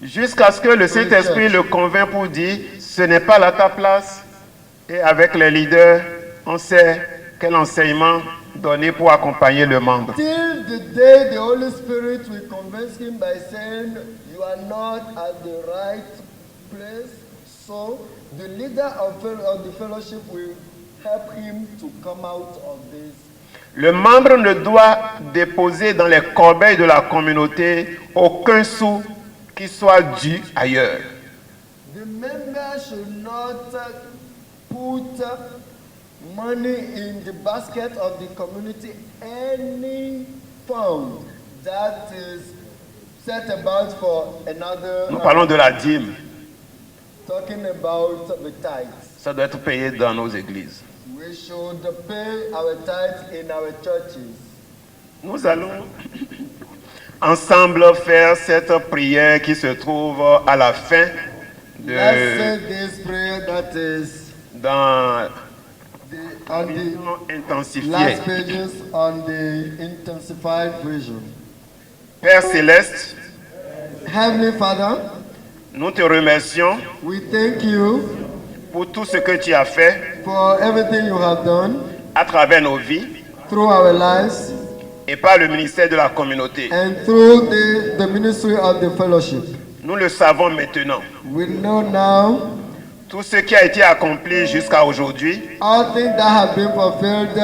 jusqu'à ce que le Saint-Esprit le convainc pour dire ce n'est pas là ta place. Et avec les leaders, on sait quel enseignement donner pour accompagner le membre. Till the day the Holy Spirit will convince him by saying, you are not at the right place. So the leader of the fellowship will help him to come out of this. Le membre ne doit déposer dans les corbeilles de la communauté aucun sou qui soit dû ailleurs. The member should not put money in the basket of the community, any fund that is set about for another. Nous parlons de la dîme. Talking about the tithes. Ça doit être payé dans nos églises. We should pay our tithes in our churches. Nous allons ensemble faire cette prière qui se trouve à la fin Let's say this prayer that is dans on the intensifié. last pages on the intensified version. Père céleste, Heavenly Father, nous te remercions we thank you pour tout ce que tu as fait for everything you have done à travers nos vies through our lives et par le ministère de la communauté. and through the ministry of the fellowship. Nous le savons maintenant. We know now Tout ce qui a été accompli jusqu'à aujourd'hui all things that have been fulfilled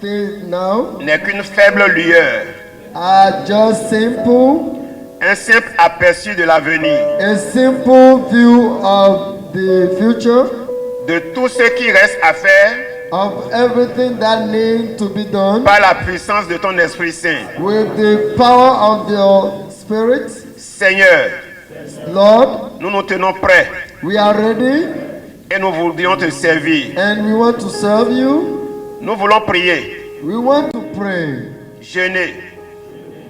till now n'est qu'une faible lueur, are just un simple aperçu de l'avenir, a simple view of the future, de tout ce qui reste à faire of everything that needs to be done par la puissance de ton Esprit Saint. with the power of your Spirit. Seigneur, Lord, nous nous tenons prêts we are ready et nous voudrions te servir. and we want to serve you. Nous voulons prier, We want to pray jeûner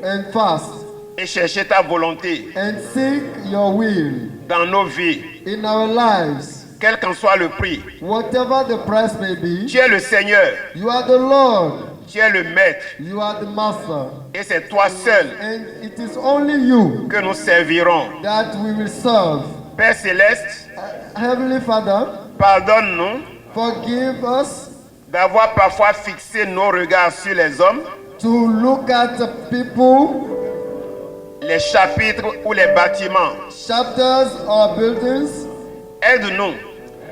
and fast et chercher ta volonté and seek your will dans nos vies, in our lives. quel qu'en soit le prix. Whatever the price may be, Tu es le Seigneur, you are the Lord, tu es le Maître you are the Master, et c'est toi seul and it is only you que nous servirons. that we will serve. Père céleste, Heavenly Father, pardonne-nous forgive us d'avoir parfois fixé nos regards sur les hommes, to look at the people, les chapitres ou les bâtiments. chapters or buildings. Aide-nous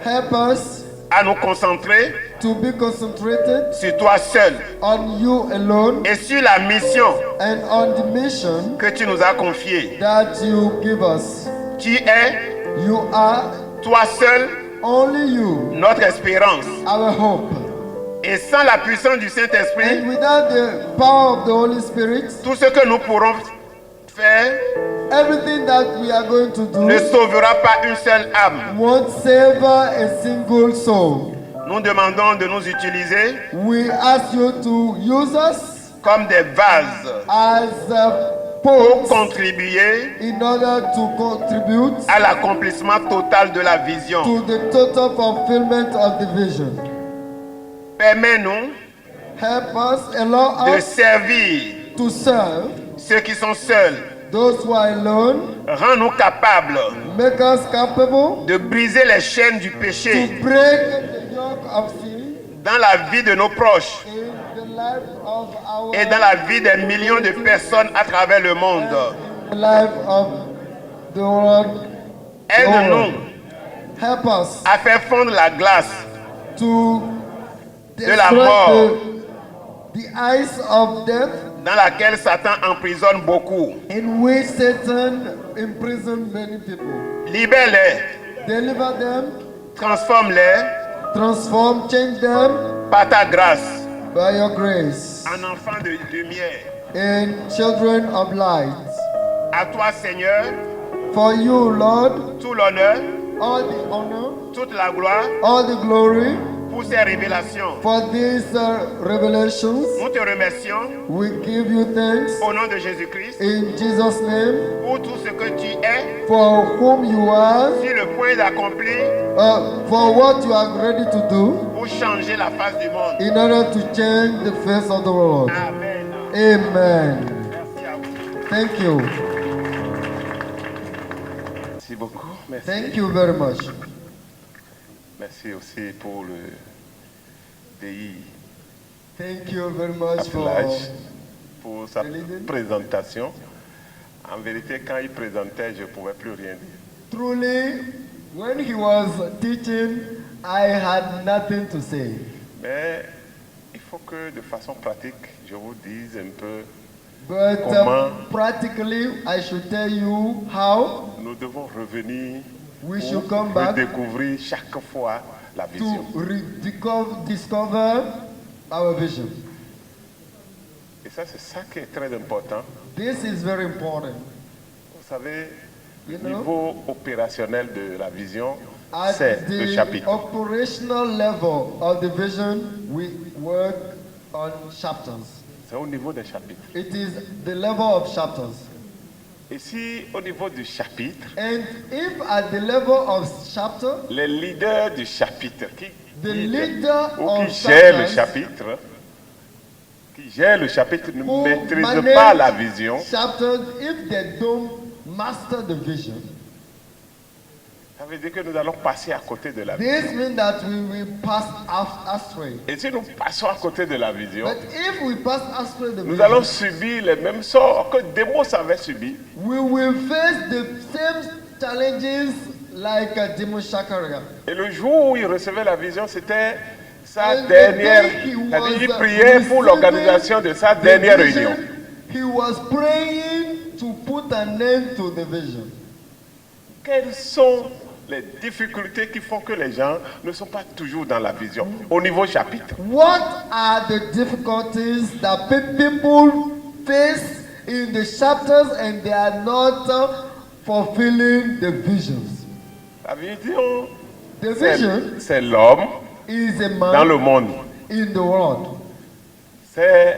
Help us à nous concentrer to be concentrated sur toi seul on you alone et sur la mission and on the mission que tu nous as confiée. that you give us. Tu es, You are toi seul, only you, notre espérance. our hope. Et sans la puissance du Saint-Esprit, And without the power of the Holy Spirit, tout ce que nous pourrons faire everything that we are going to ne do sauvera pas une seule âme. won't save a single soul. Nous demandons de nous utiliser We ask you to use us comme des vases as pour popes contribuer in order to contribute à l'accomplissement total de la vision. to the total fulfillment of the vision. Permets-nous Help us, allow de us servir to serve ceux qui sont seuls. those who are alone, Rends-nous capables make us capable de briser les chaînes du to péché break the yoke of sin dans la vie de nos proches in the life of our et dans la vie des millions de personnes à travers le monde. life of the world. Aide-nous Help us à faire fondre la glace to de la mort the ice of death dans laquelle Satan emprisonne beaucoup. in which Satan imprisoned many people. Libère-les, Deliver them, transforme-les transform, change them par ta grâce by your grace en enfants de lumière. in children of light. À toi, Seigneur, For you, Lord, tout l'honneur, all the honor, toute la gloire all the glory pour ces révélations. for these revelations. Nous te remercions We give you thanks au nom de Jésus-Christ in Jesus' name pour tout ce que tu es for whom you are, sur le point d'accomplir for what you are ready to do pour changer la face du monde. in order to change the face of the world. Amen. Amen. Merci à vous. Thank you. Merci beaucoup. Merci. Thank you very much. Merci aussi pour le pays Thank you very much for Attelage pour sa Président. présentation. En vérité, quand il présentait, je ne pouvais plus rien dire. truly, when he was teaching, I had nothing to say. Mais il faut que de façon pratique, je vous dise un peu But Comment? practically, I should tell you how nous devons revenir we pour should come back redécouvrir chaque fois la vision. to discover our vision. Et ça, c'est ça qui est très important. This is very important. Vous savez, le You know, niveau opérationnel de la vision, At c'est le the chapitre. operational level of the vision, we work on chapters. C'est au niveau des chapitres. It is the level of chapters. Et si au niveau du chapitre, And if at the level of chapter, les leaders du chapitre qui the guident leader ou of qui gèrent le chapters chapitre ne who maîtrisent manage pas la vision, chapters, if they don't master the vision, ça veut dire que nous allons passer à côté de la vision. this means that we will pass astray. Et si nous passons à côté de la vision, But if we pass astray the nous allons vision, subir les mêmes sorts que Démos avait subi. we will face the same challenges like Demo Shakaria. Et le jour où il recevait la vision, c'était sa And the dernière, day he c'est-à-dire il was priait pour receiving l'organisation de sa the dernière vision, réunion. he was praying to put an end to the vision. Quelles sont les difficultés qui font que les gens ne sont pas toujours dans la vision au niveau chapitre? What are the difficulties that people face in the chapters and they are not fulfilling the visions? La vision, The vision c'est l'homme is a dans le man monde. in the world. C'est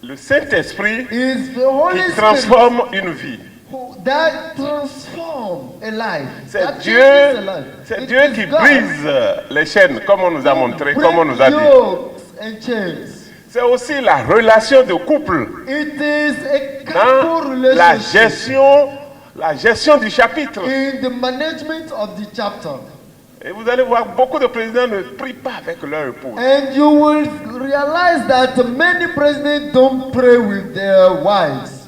le Saint-Esprit Is the Holy qui Spirit transforme une vie. that transform a life. C'est That Dieu, changes a life. c'est It Dieu is qui God brise les chaînes, comme on nous a montré, break comme on nous a dit. yokes and chains. C'est aussi la relation de couple It is a dans couple la relationship gestion du chapitre. in the management of the chapter. Et vous allez voir, beaucoup de présidents ne prient pas avec leur épouse. And you will realize that many presidents don't pray with their wives.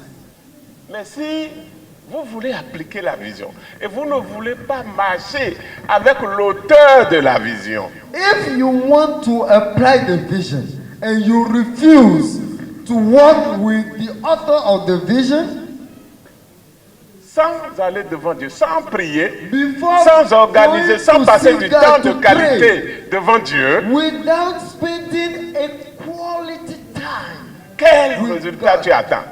Mais si vous voulez appliquer la vision et vous ne voulez pas marcher avec l'auteur de la vision. If you want to apply the vision and you refuse to walk with the author of the vision, sans aller devant Dieu, sans prier, before sans organiser, going sans to passer sit du down temps de to pray, qualité devant Dieu, without spending a quality time, quel with résultat God, tu attends?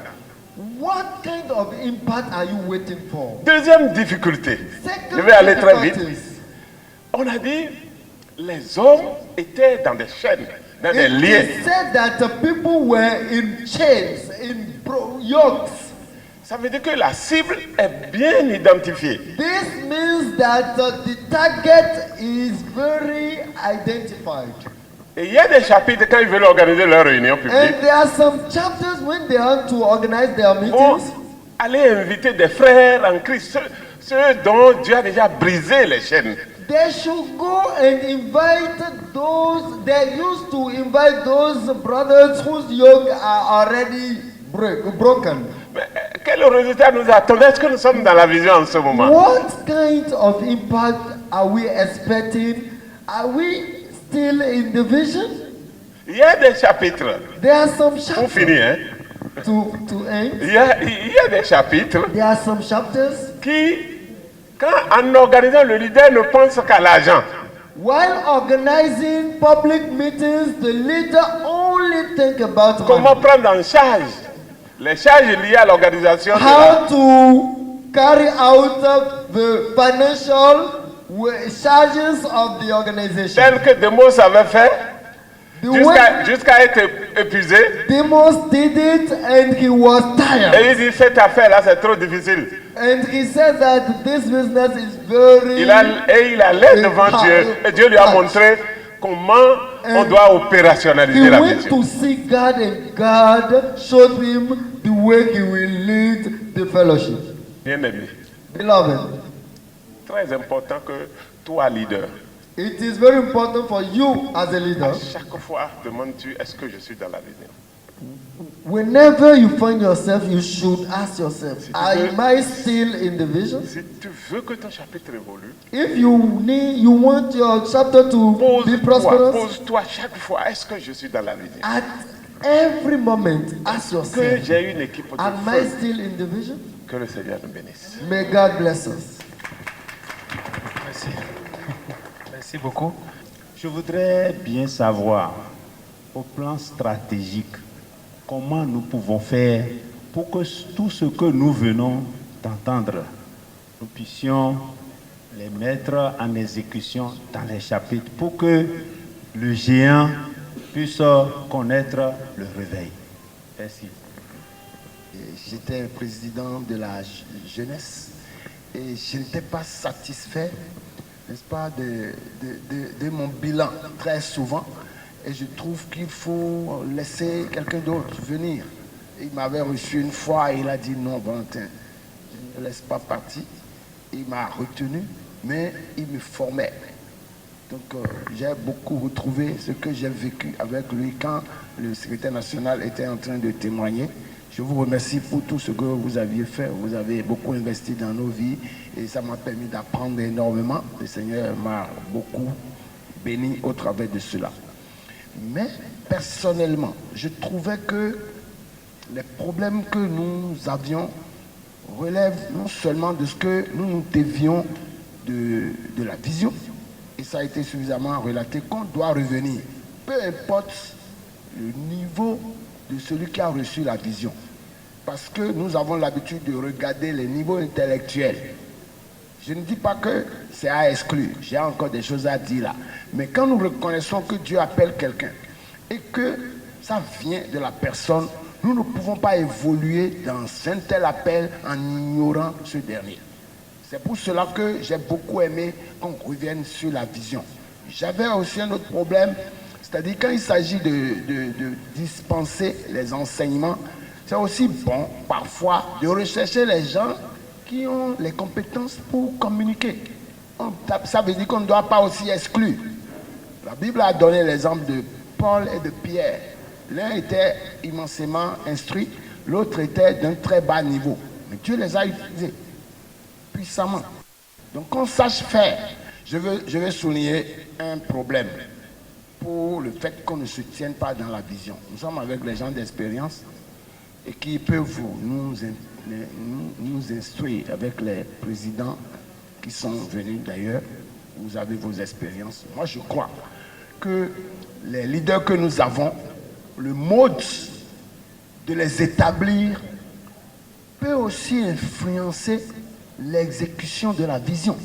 what kind of impact are you waiting for? Deuxième difficulté, Second je vais aller très vite. difficulties. On a dit, les hommes étaient dans des chaînes, dans des It liens. is said that the people were in chains, in yokes. Ça veut dire que la cible est bien identifiée. This means that the target is very identified. Et il y a des chapitres quand ils veulent organiser leur réunion publique, And there are some chapters when they want to organize their vont meetings. aller inviter des frères en Christ, ceux dont Dieu a déjà brisé les chaînes. They should go and invite those, they used to invite those brothers whose yoke are already broken. Mais quel résultat nous attendons? Est-ce que nous sommes dans la vision en ce moment? What kind of impact are we expecting? Are we still in the vision? Il y a des chapitres, There are some pour chapters finir, hein? to end. Il y a des chapitres There are some chapters. qui, quand en organisant, le leader ne pense qu'à l'argent. While organizing public meetings, the leader only think about Comment money. prendre en charge les charges liées à l'organisation de How to carry out the financial charges of the organization. tel que Demos avait fait The way jusqu'à être épuisé. Demos did it and he was Et tired. il dit cette affaire-là c'est trop difficile. And he said that this business is very... Il allait devant Dieu et Dieu lui a montré comment on doit opérationnaliser He la went vision. to see God and God showed him the way he will lead the fellowship. Bien aimé, Beloved, très important que toi leader, it is very important for you as a leader. à chaque fois demandes-tu est-ce que je suis dans la vision? Whenever you find yourself, you should ask yourself, am I still in the vision? Si tu veux que ton chapitre évolue, If you want your chapter to be prosperous, pose-toi chaque fois est-ce que je suis dans la vision? at every moment, ask Que yourself, j'ai une équipe de am I feu. still in the vision? Que le Seigneur nous bénisse. May God bless us. Merci. Merci beaucoup. Je voudrais bien savoir, au plan stratégique, comment nous pouvons faire pour que tout ce que nous venons d'entendre, nous puissions les mettre en exécution dans les chapitres pour que le géant puisse connaître le réveil. Merci. J'étais président de la jeunesse et je n'étais pas satisfait, n'est-ce pas, de mon bilan très souvent. Et je trouve qu'il faut laisser quelqu'un d'autre venir. Il m'avait reçu une fois et il a dit non, Valentin, je ne laisse pas partir. Il m'a retenu, mais il me formait. Donc j'ai beaucoup retrouvé ce que j'ai vécu avec lui quand le secrétaire national était en train de témoigner. Je vous remercie pour tout ce que vous aviez fait. Vous avez beaucoup investi dans nos vies et ça m'a permis d'apprendre énormément. Le Seigneur m'a beaucoup béni au travers de cela. Mais personnellement, je trouvais que les problèmes que nous avions relèvent non seulement de ce que nous dévions de la vision, et ça a été suffisamment relaté qu'on doit revenir, peu importe le niveau de celui qui a reçu la vision. Parce que nous avons l'habitude de regarder les niveaux intellectuels. Je ne dis pas que c'est à exclure, j'ai encore des choses à dire là. Mais quand nous reconnaissons que Dieu appelle quelqu'un et que ça vient de la personne, nous ne pouvons pas évoluer dans un tel appel en ignorant ce dernier. C'est pour cela que j'ai beaucoup aimé qu'on revienne sur la vision. J'avais aussi un autre problème, c'est-à-dire quand il s'agit de dispenser les enseignements, c'est aussi bon parfois de rechercher les gens qui ont les compétences pour communiquer. Ça veut dire qu'on ne doit pas aussi exclure. La Bible a donné l'exemple de Paul et de Pierre. L'un était immensément instruit, l'autre était d'un très bas niveau. Mais Dieu les a utilisés. puissamment. Donc qu'on sache faire. Je vais souligner un problème pour le fait qu'on ne se tienne pas dans la vision. Nous sommes avec les gens d'expérience et qui peuvent nous instruire avec les présidents qui sont venus d'ailleurs. Vous avez vos expériences. Moi, je crois que les leaders que nous avons, le mode de les établir peut aussi influencer l'exécution de la vision.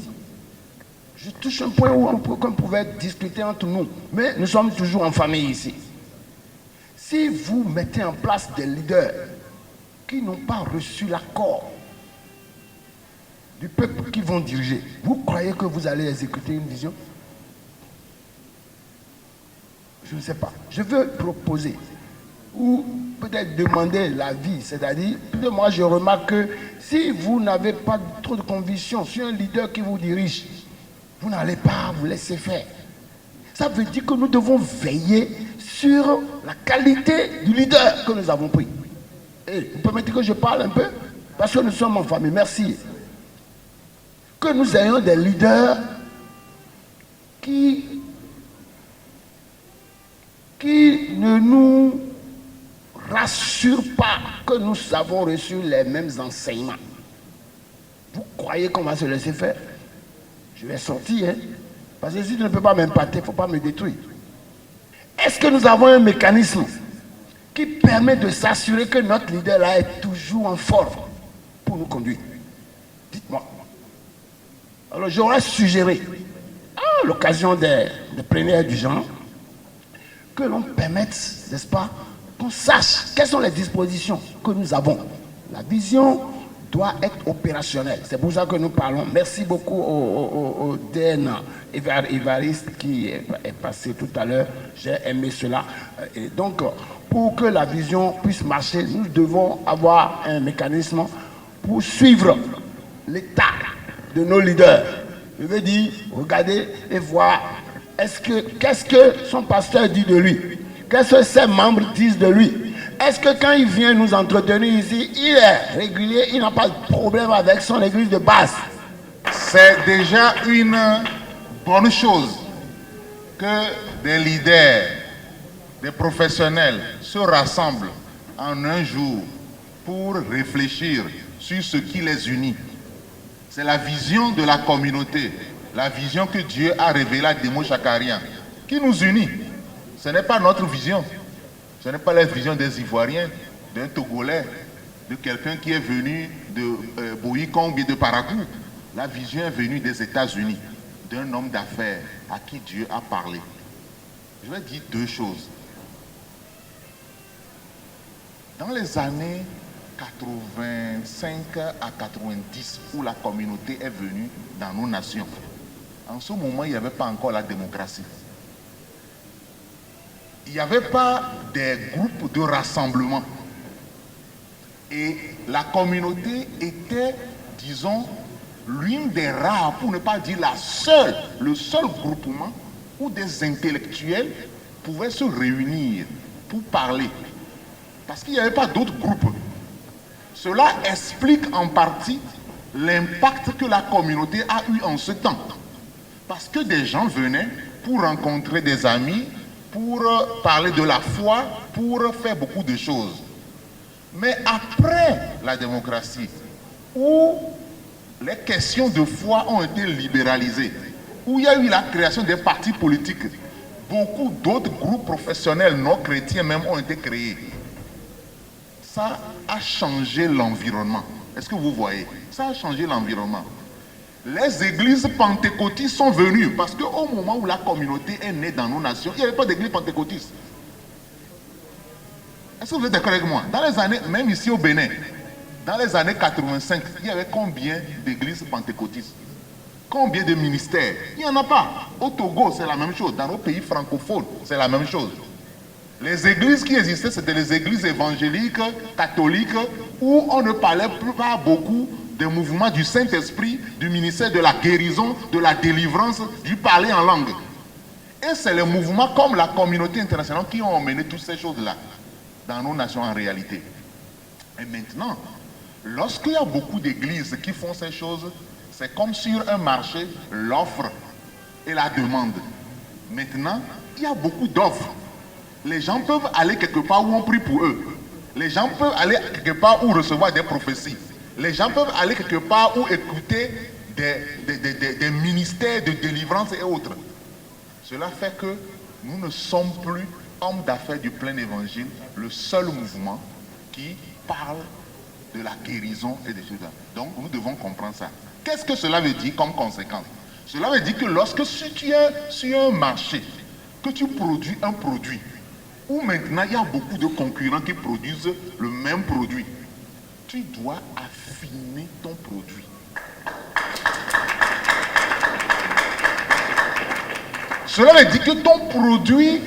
Je touche un point où on pouvait discuter entre nous, mais nous sommes toujours en famille ici. Si vous mettez en place des leaders qui n'ont pas reçu l'accord du peuple qui vont diriger, vous croyez que vous allez exécuter une vision? Je ne sais pas. Je veux proposer ou peut-être demander l'avis, c'est-à-dire, moi je remarque que si vous n'avez pas trop de conviction sur un leader qui vous dirige, vous n'allez pas vous laisser faire. Ça veut dire que nous devons veiller sur la qualité du leader que nous avons pris. Et vous permettez que je parle un peu? Parce que nous sommes en famille. Merci. Que nous ayons des leaders qui ne nous rassurent pas que nous avons reçu les mêmes enseignements. Vous croyez qu'on va se laisser faire? Je vais sortir, hein? Parce que si tu ne peux pas m'impacter, il ne faut pas me détruire. Est-ce que nous avons un mécanisme qui permet de s'assurer que notre leader là est toujours en forme pour nous conduire? Dites-moi. Alors j'aurais suggéré, à l'occasion des plénières du genre, que l'on permette, n'est-ce pas, qu'on sache quelles sont les dispositions que nous avons. La vision doit être opérationnelle. C'est pour ça que nous parlons. Merci beaucoup au DN Évariste qui est passé tout à l'heure. J'ai aimé cela. Et donc, pour que la vision puisse marcher, nous devons avoir un mécanisme pour suivre l'état de nos leaders. Je veux dire, regardez et voir qu'est-ce que son pasteur dit de lui, qu'est-ce que ses membres disent de lui. Est-ce que quand il vient nous entretenir ici, il est régulier, il n'a pas de problème avec son église de base? C'est déjà une bonne chose que des leaders, des professionnels se rassemblent en un jour pour réfléchir sur ce qui les unit. C'est la vision de la communauté, la vision que Dieu a révélée à Démo Chakarian, qui nous unit. Ce n'est pas notre vision. Ce n'est pas la vision des Ivoiriens, d'un Togolais, de quelqu'un qui est venu de Boïkong et de Parakou. La vision est venue des États-Unis, d'un homme d'affaires à qui Dieu a parlé. Je vais dire deux choses. Dans les années 85 à 90, où la communauté est venue dans nos nations, en ce moment, il n'y avait pas encore la démocratie. Il n'y avait pas des groupes de rassemblement. Et la communauté était, disons, l'une des rares, pour ne pas dire le seul groupement où des intellectuels pouvaient se réunir pour parler. Parce qu'il n'y avait pas d'autres groupes. Cela explique en partie l'impact que la communauté a eu en ce temps. Parce que des gens venaient pour rencontrer des amis, pour parler de la foi, pour faire beaucoup de choses. Mais après la démocratie, où les questions de foi ont été libéralisées, où il y a eu la création des partis politiques, beaucoup d'autres groupes professionnels non chrétiens même ont été créés. Ça a changé l'environnement. Est-ce que vous voyez? Ça a changé l'environnement. Les églises pentecôtistes sont venues parce qu'au moment où la communauté est née dans nos nations, il n'y avait pas d'église pentecôtiste. Est-ce que vous êtes d'accord avec moi? Dans les années, même ici au Bénin, dans les années 85, il y avait combien d'églises pentecôtistes? Combien de ministères? Il n'y en a pas. Au Togo, c'est la même chose. Dans nos pays francophones, c'est la même chose. Les églises qui existaient, c'était les églises évangéliques, catholiques, où on ne parlait pas beaucoup des mouvements du Saint-Esprit, du ministère de la guérison, de la délivrance, du parler en langue. Et c'est les mouvements comme la communauté internationale qui ont emmené toutes ces choses-là dans nos nations en réalité. Et maintenant, lorsqu'il y a beaucoup d'églises qui font ces choses, C'est comme sur un marché, l'offre et la demande. Maintenant, il y a beaucoup d'offres. Les gens peuvent aller quelque part où on prie pour eux. Les gens peuvent aller quelque part où recevoir des prophéties. Les gens peuvent aller quelque part où écouter des ministères de délivrance et autres. Cela fait que nous ne sommes plus hommes d'affaires du plein évangile, le seul mouvement qui parle de la guérison et des choses. Donc nous devons comprendre ça. Qu'est-ce que cela veut dire comme conséquence? Cela veut dire que lorsque si tu es sur un marché, que tu produis un produit, où maintenant il y a beaucoup de concurrents qui produisent le même produit, tu dois affiner ton produit. Cela veut dire que ton produit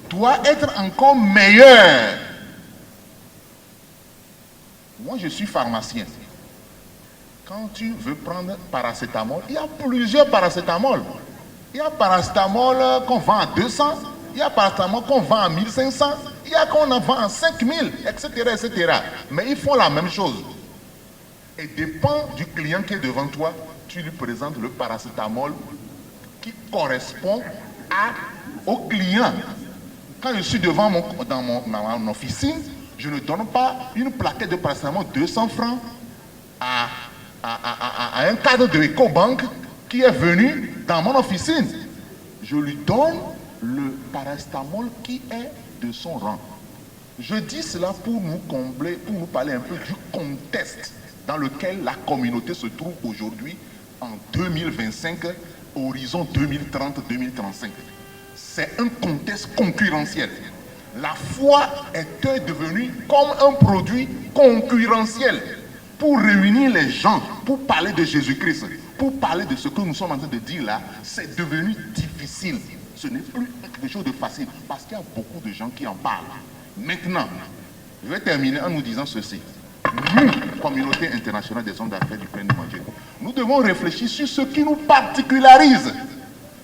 doit être encore meilleur. Moi, je suis pharmacien. Quand tu veux prendre paracétamol, il y a plusieurs paracétamol. Il y a paracétamol qu'on vend à 200, il y a paracétamol qu'on vend à 1500, il y a qu'on en vend à 5000, etc., etc. Mais ils font la même chose. Et dépend du client qui est devant toi, tu lui présentes le paracétamol qui correspond au client. Quand je suis dans mon officine, je ne donne pas une plaquette de paracétamol 200 francs à un cadre de EcoBank qui est venu dans mon officine. Je lui donne le paracétamol qui est de son rang. Je dis cela pour nous combler, pour nous parler un peu du contexte dans lequel la communauté se trouve aujourd'hui en 2025, horizon 2030-2035. C'est un contexte concurrentiel. La foi est devenue comme un produit concurrentiel pour réunir les gens, pour parler de Jésus-Christ, pour parler de ce que nous sommes en train de dire là. C'est devenu difficile. Ce n'est plus quelque chose de facile parce qu'il y a beaucoup de gens qui en parlent. Maintenant, je vais terminer en nous disant ceci. Nous, communauté internationale des hommes d'affaires du plein évangile, nous devons réfléchir sur ce qui nous particularise.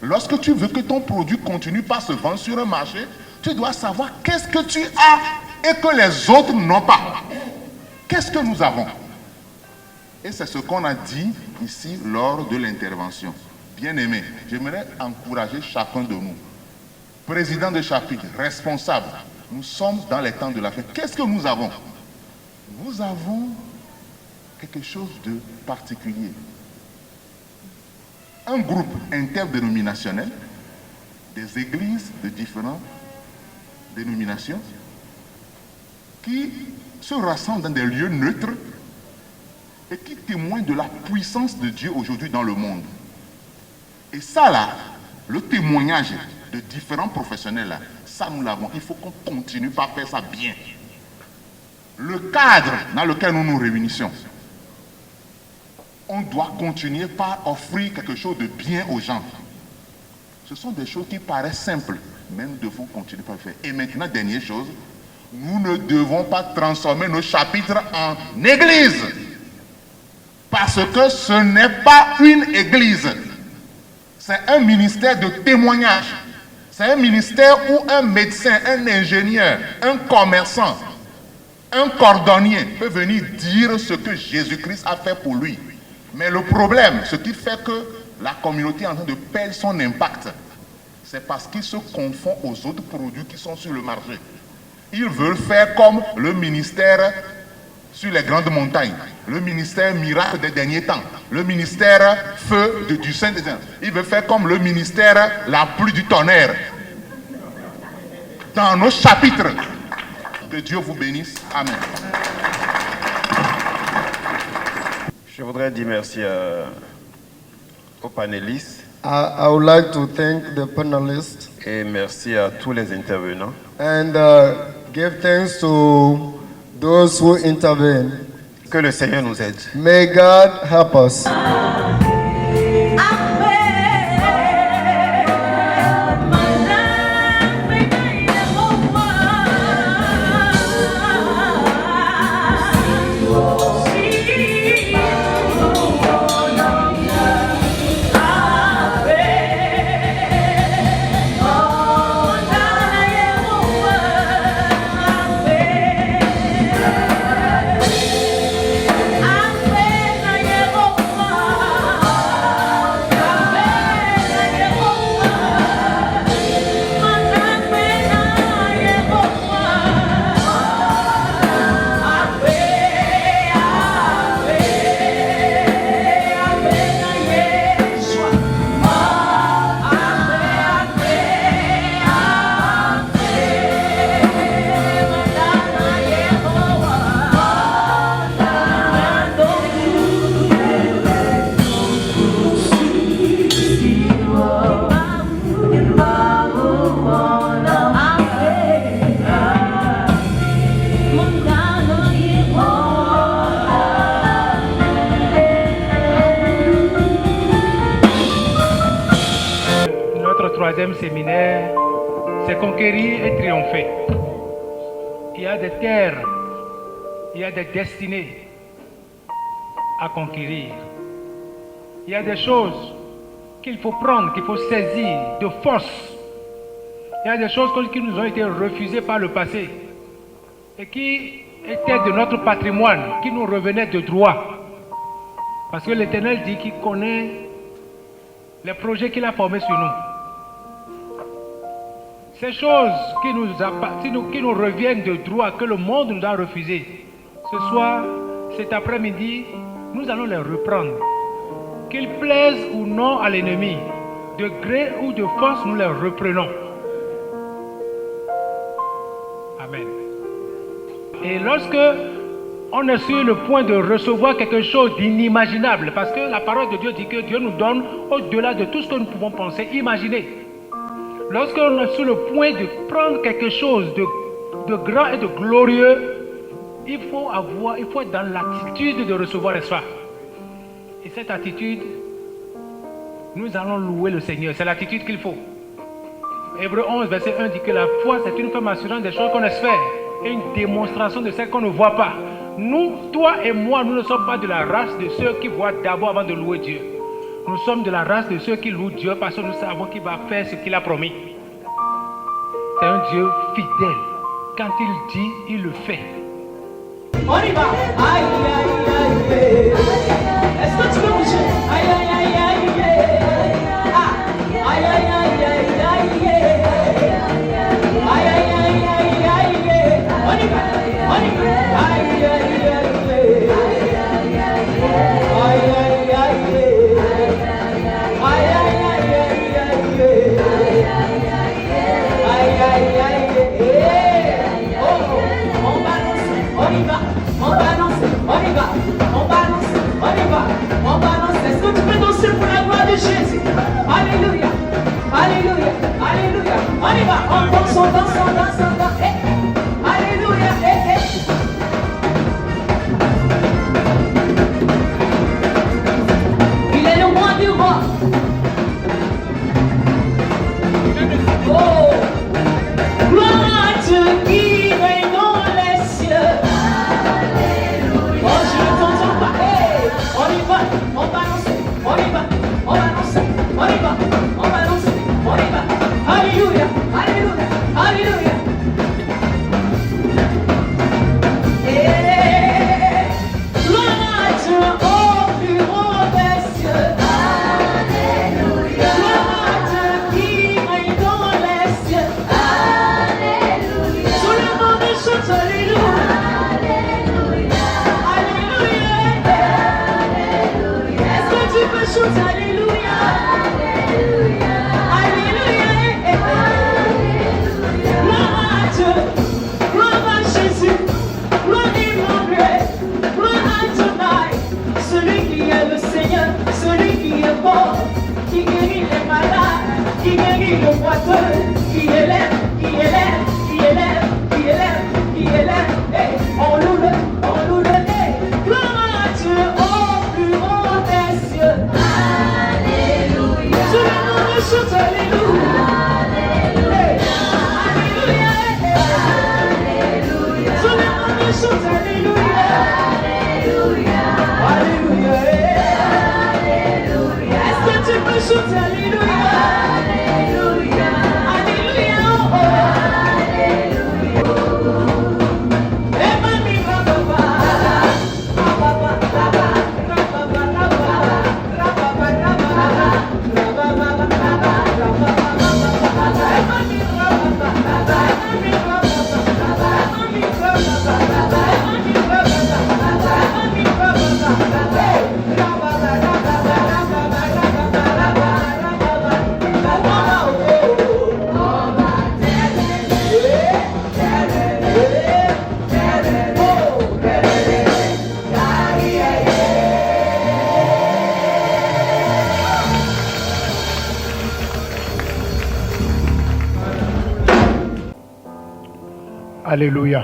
Lorsque tu veux que ton produit continue par se vendre sur un marché, tu dois savoir qu'est-ce que tu as et que les autres n'ont pas. Qu'est-ce que nous avons? Et c'est ce qu'on a dit ici lors de l'intervention. Bien-aimés, j'aimerais encourager chacun de nous, président de chapitre, responsable. Nous sommes dans les temps de la fête. Qu'est-ce que nous avons? Nous avons quelque chose de particulier. Un groupe interdénominationnel des églises de différentes dénominations qui se rassemblent dans des lieux neutres et qui témoignent de la puissance de Dieu aujourd'hui dans le monde. Et ça là, le témoignage de différents professionnels là, ça nous l'avons. Il faut qu'on continue par faire ça bien. Le cadre dans lequel nous nous réunissons, on doit continuer par offrir quelque chose de bien aux gens. Ce sont des choses qui paraissent simples, mais nous devons continuer par le faire. Et maintenant, dernière chose, nous ne devons pas transformer nos chapitres en église. Parce que ce n'est pas une église. C'est un ministère de témoignage. C'est un ministère où un médecin, un ingénieur, un commerçant, un cordonnier peut venir dire ce que Jésus-Christ a fait pour lui. Mais le problème, ce qui fait que la communauté est en train de perdre son impact, c'est parce qu'il se confond aux autres produits qui sont sur le marché. Ils veulent faire comme le ministère sur les grandes montagnes, le ministère miracle des derniers temps, le ministère feu du Saint-Esprit. Ils veulent faire comme le ministère la pluie du tonnerre. Dans nos chapitres, que Dieu vous bénisse. Amen. Je voudrais dire merci aux panélistes I would like to thank the panelists et merci à tous les intervenants. and give thanks to those who intervene. Que le Seigneur nous aide. May God help us. Amen. conquérir et triompher. Il y a des terres, il y a des destinées à conquérir. Il y a des choses qu'il faut prendre, qu'il faut saisir de force. Il y a des choses qui nous ont été refusées par le passé et qui étaient de notre patrimoine, qui nous revenaient de droit. Parce que l'Éternel dit qu'il connaît les projets qu'il a formés sur nous. Ces choses qui nous reviennent de droit, que le monde nous a refusées, ce soir, cet après-midi, nous allons les reprendre. Qu'ils plaisent ou non à l'ennemi, de gré ou de force, nous les reprenons. Amen. Et lorsque on est sur le point de recevoir quelque chose d'inimaginable, parce que la parole de Dieu dit que Dieu nous donne au-delà de tout ce que nous pouvons penser, imaginer. Lorsqu'on est sur le point de prendre quelque chose de grand et de glorieux, il faut être dans l'attitude de recevoir l'espoir. Et cette attitude, nous allons louer le Seigneur. C'est l'attitude qu'il faut. Hébreux 11, verset 1 dit que la foi, c'est une femme assurante des choses qu'on espère et une démonstration de celles qu'on ne voit pas. Nous, toi et moi, nous ne sommes pas de la race de ceux qui voient d'abord avant de louer Dieu. Nous sommes de la race de ceux qui louent Dieu parce que nous savons qu'il va faire ce qu'il a promis. C'est un Dieu fidèle. Quand il dit, il le fait. On y va. Aïe, aïe, aïe, aïe. Est-ce que tu peux bouger? Aïe, aïe, aïe, aïe, aïe. Ah, aïe, aïe, aïe, aïe, aïe. Aïe, aïe, aïe, aïe, aïe. On y va. On y va. Aïe, aïe, aïe, aïe. Aïe, aïe, aïe, aïe. Aïe, aïe, aïe, aïe. Aïe, aïe, aïe. Oh, on balance, on y va. On balance, on y va. On balance, on y va. On balance. Est-ce que tu peux danser pour la gloire de Jésus? Alléluia, alléluia, alléluia. On y va. On danse, on danse, on danse, on danse. Eh. Alléluia, eh, eh. Il est le roi du roi. Oh, gloire à Dieu qui règne dans les cieux. Alléluia. Oh, je ne t'entends pas. Hey, on y va, on balance, on y va, on balance, on y va, on balance, on y va. Alléluia, alléluia, alléluia. Hey, gloire à Dieu au plus haut des cieux. Alléluia. Gloire à Dieu qui règne dans les cieux. Alléluia. Tout le monde chante alléluia. Alléluia. Alléluia. Est-ce que tu peux chanter alléluia? Alléluia. Alléluia. Gloire à Dieu. Gloire à Jésus. Gloire à Emmanuel. Gloire à Adonai. Celui qui est le Seigneur. Celui qui est fort. Qui guérit les malades. Qui guérit le boiteux. Qui élève. Qui élève. Qui élève. Qui élève. Qui élève. Hey, on loue le. On loue le. Hey, gloire à Dieu au plus haut des cieux. Alléluia. Tout le monde chante alléluia. Alléluia. Alléluia. Alléluia. Tout le monde chante alléluia. Alléluia. Alléluia. Alléluia. Est-ce que tu peux chanter alléluia? Alléluia. Alléluia. Oh, oh. Alléluia. Eh, mami, rababa. Rababa, rababa. Rababa, rababa. Rababa, rababa. Rababa, rababa. Rababa, eh, mami, rababa. Eh, mami, rababa. Eh, mami, rababa. Eh, mami, rababa. Eh, mami, rababa. Eh, rababa, rababa, rababa, rababa, rababa, rababa, oh, oh. Alléluia.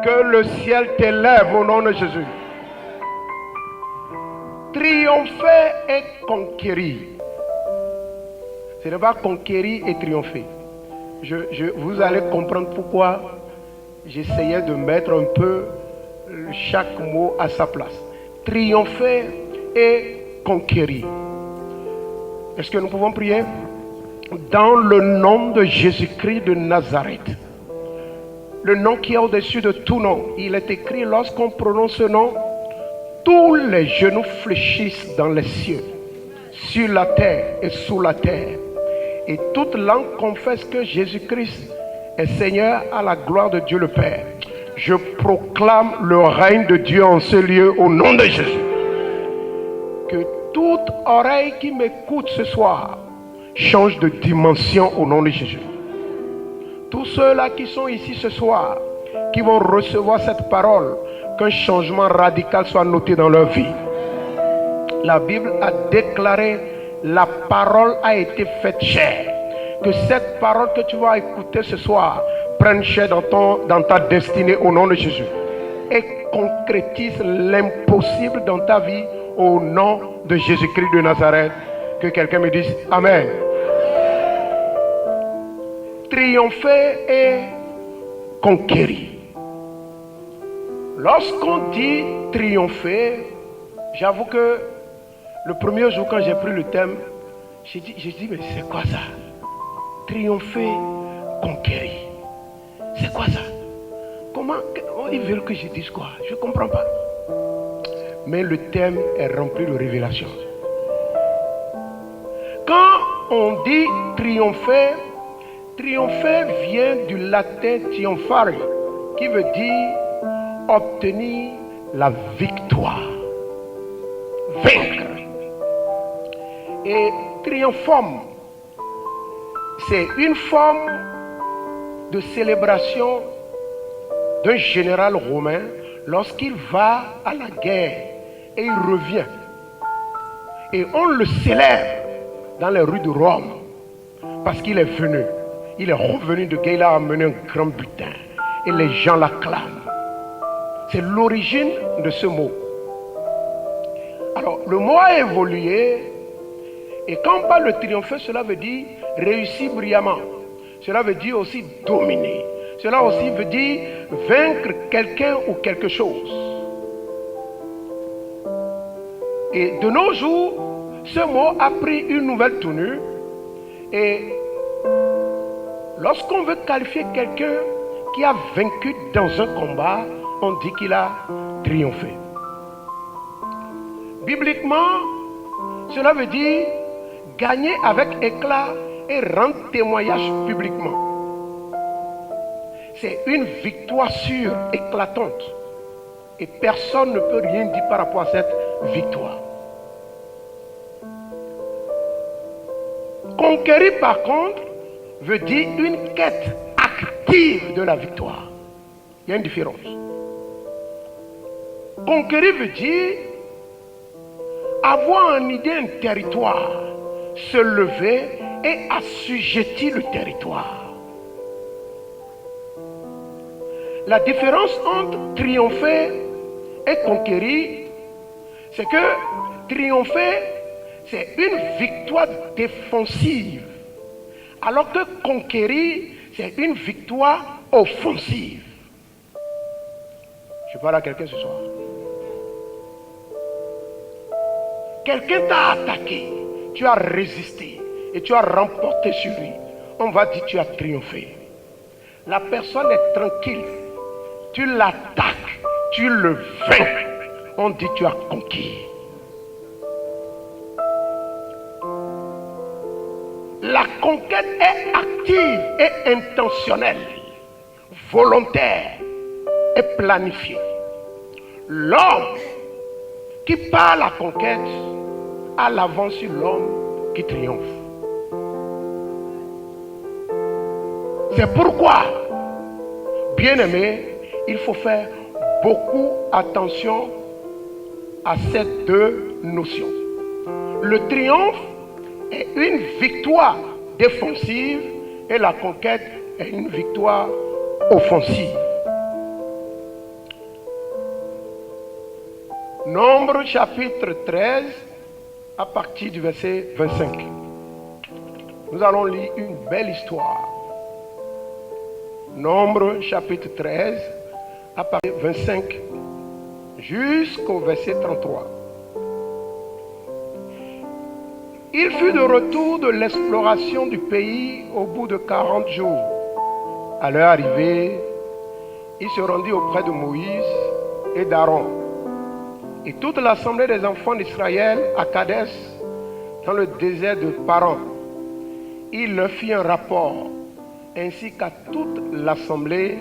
Que le ciel t'élève au nom de Jésus. Triompher et conquérir. Ce n'est pas conquérir et triompher. vous allez comprendre pourquoi j'essayais de mettre un peu chaque mot à sa place. Triompher et conquérir. Est-ce que nous pouvons prier? Dans le nom de Jésus-Christ de Nazareth, le nom qui est au-dessus de tout nom, il est écrit, lorsqu'on prononce ce nom, tous les genoux fléchissent dans les cieux, sur la terre et sous la terre. Et toute langue confesse que Jésus-Christ est Seigneur à la gloire de Dieu le Père. Je proclame le règne de Dieu en ce lieu au nom de Jésus. Que toute oreille qui m'écoute ce soir change de dimension au nom de Jésus. Tous ceux-là qui sont ici ce soir, qui vont recevoir cette parole, qu'un changement radical soit noté dans leur vie. La Bible a déclaré, la parole a été faite chair. Que cette parole que tu vas écouter ce soir prenne chair dans ta destinée au nom de Jésus. Et concrétise l'impossible dans ta vie au nom de Jésus-Christ de Nazareth. Que quelqu'un me dise Amen. Triompher et conquérir. Lorsqu'on dit triompher, j'avoue que le premier jour quand j'ai pris le thème, j'ai dit mais c'est quoi ça? Triompher, conquérir. C'est quoi ça? Comment ils veulent que je dise quoi? Je ne comprends pas. Mais le thème est rempli de révélations. Quand on dit triompher, triompher vient du latin triomphare, qui veut dire obtenir la victoire, vaincre. Et triomphum, c'est une forme de célébration d'un général romain lorsqu'il va à la guerre et il revient. Et on le célèbre dans les rues de Rome parce qu'il est venu. Il est revenu de guerre, il a amené un grand butin et les gens l'acclament. C'est l'origine de ce mot. Alors, le mot a évolué et quand on parle de triompher, cela veut dire réussir brillamment. Cela veut dire aussi dominer. Cela aussi veut dire vaincre quelqu'un ou quelque chose. Et de nos jours, ce mot a pris une nouvelle tournure. Et lorsqu'on veut qualifier quelqu'un qui a vaincu dans un combat, on dit qu'il a triomphé. Bibliquement, cela veut dire gagner avec éclat et rendre témoignage publiquement. C'est une victoire sûre, éclatante. Et personne ne peut rien dire par rapport à cette victoire. Conquérir, par contre, veut dire une quête active de la victoire. Il y a une différence. Conquérir veut dire avoir en idée un territoire, se lever et assujettir le territoire. La différence entre triompher et conquérir, c'est que triompher, c'est une victoire défensive, alors que conquérir, c'est une victoire offensive. Je parle à quelqu'un ce soir. Quelqu'un t'a attaqué, tu as résisté et tu as remporté sur lui. On va dire que tu as triomphé. La personne est tranquille. Tu l'attaques, tu le vaincs. On dit que tu as conquis. La conquête est active et intentionnelle, volontaire et planifiée. L'homme qui part à la conquête a l'avance sur l'homme qui triomphe. C'est pourquoi, bien-aimé, il faut faire beaucoup attention à ces deux notions. Le triomphe est une victoire défensive et la conquête est une victoire offensive. Nombre chapitre 13 à partir du verset 25. Nous allons lire une belle histoire Nombre chapitre 13, à partir 25 jusqu'au verset 33. Il fut de retour de l'exploration du pays au bout de 40 jours. À leur arrivée, il se rendit auprès de Moïse et d'Aaron et toute l'assemblée des enfants d'Israël à Kadès, dans le désert de Paran. Il leur fit un rapport, ainsi qu'à toute l'assemblée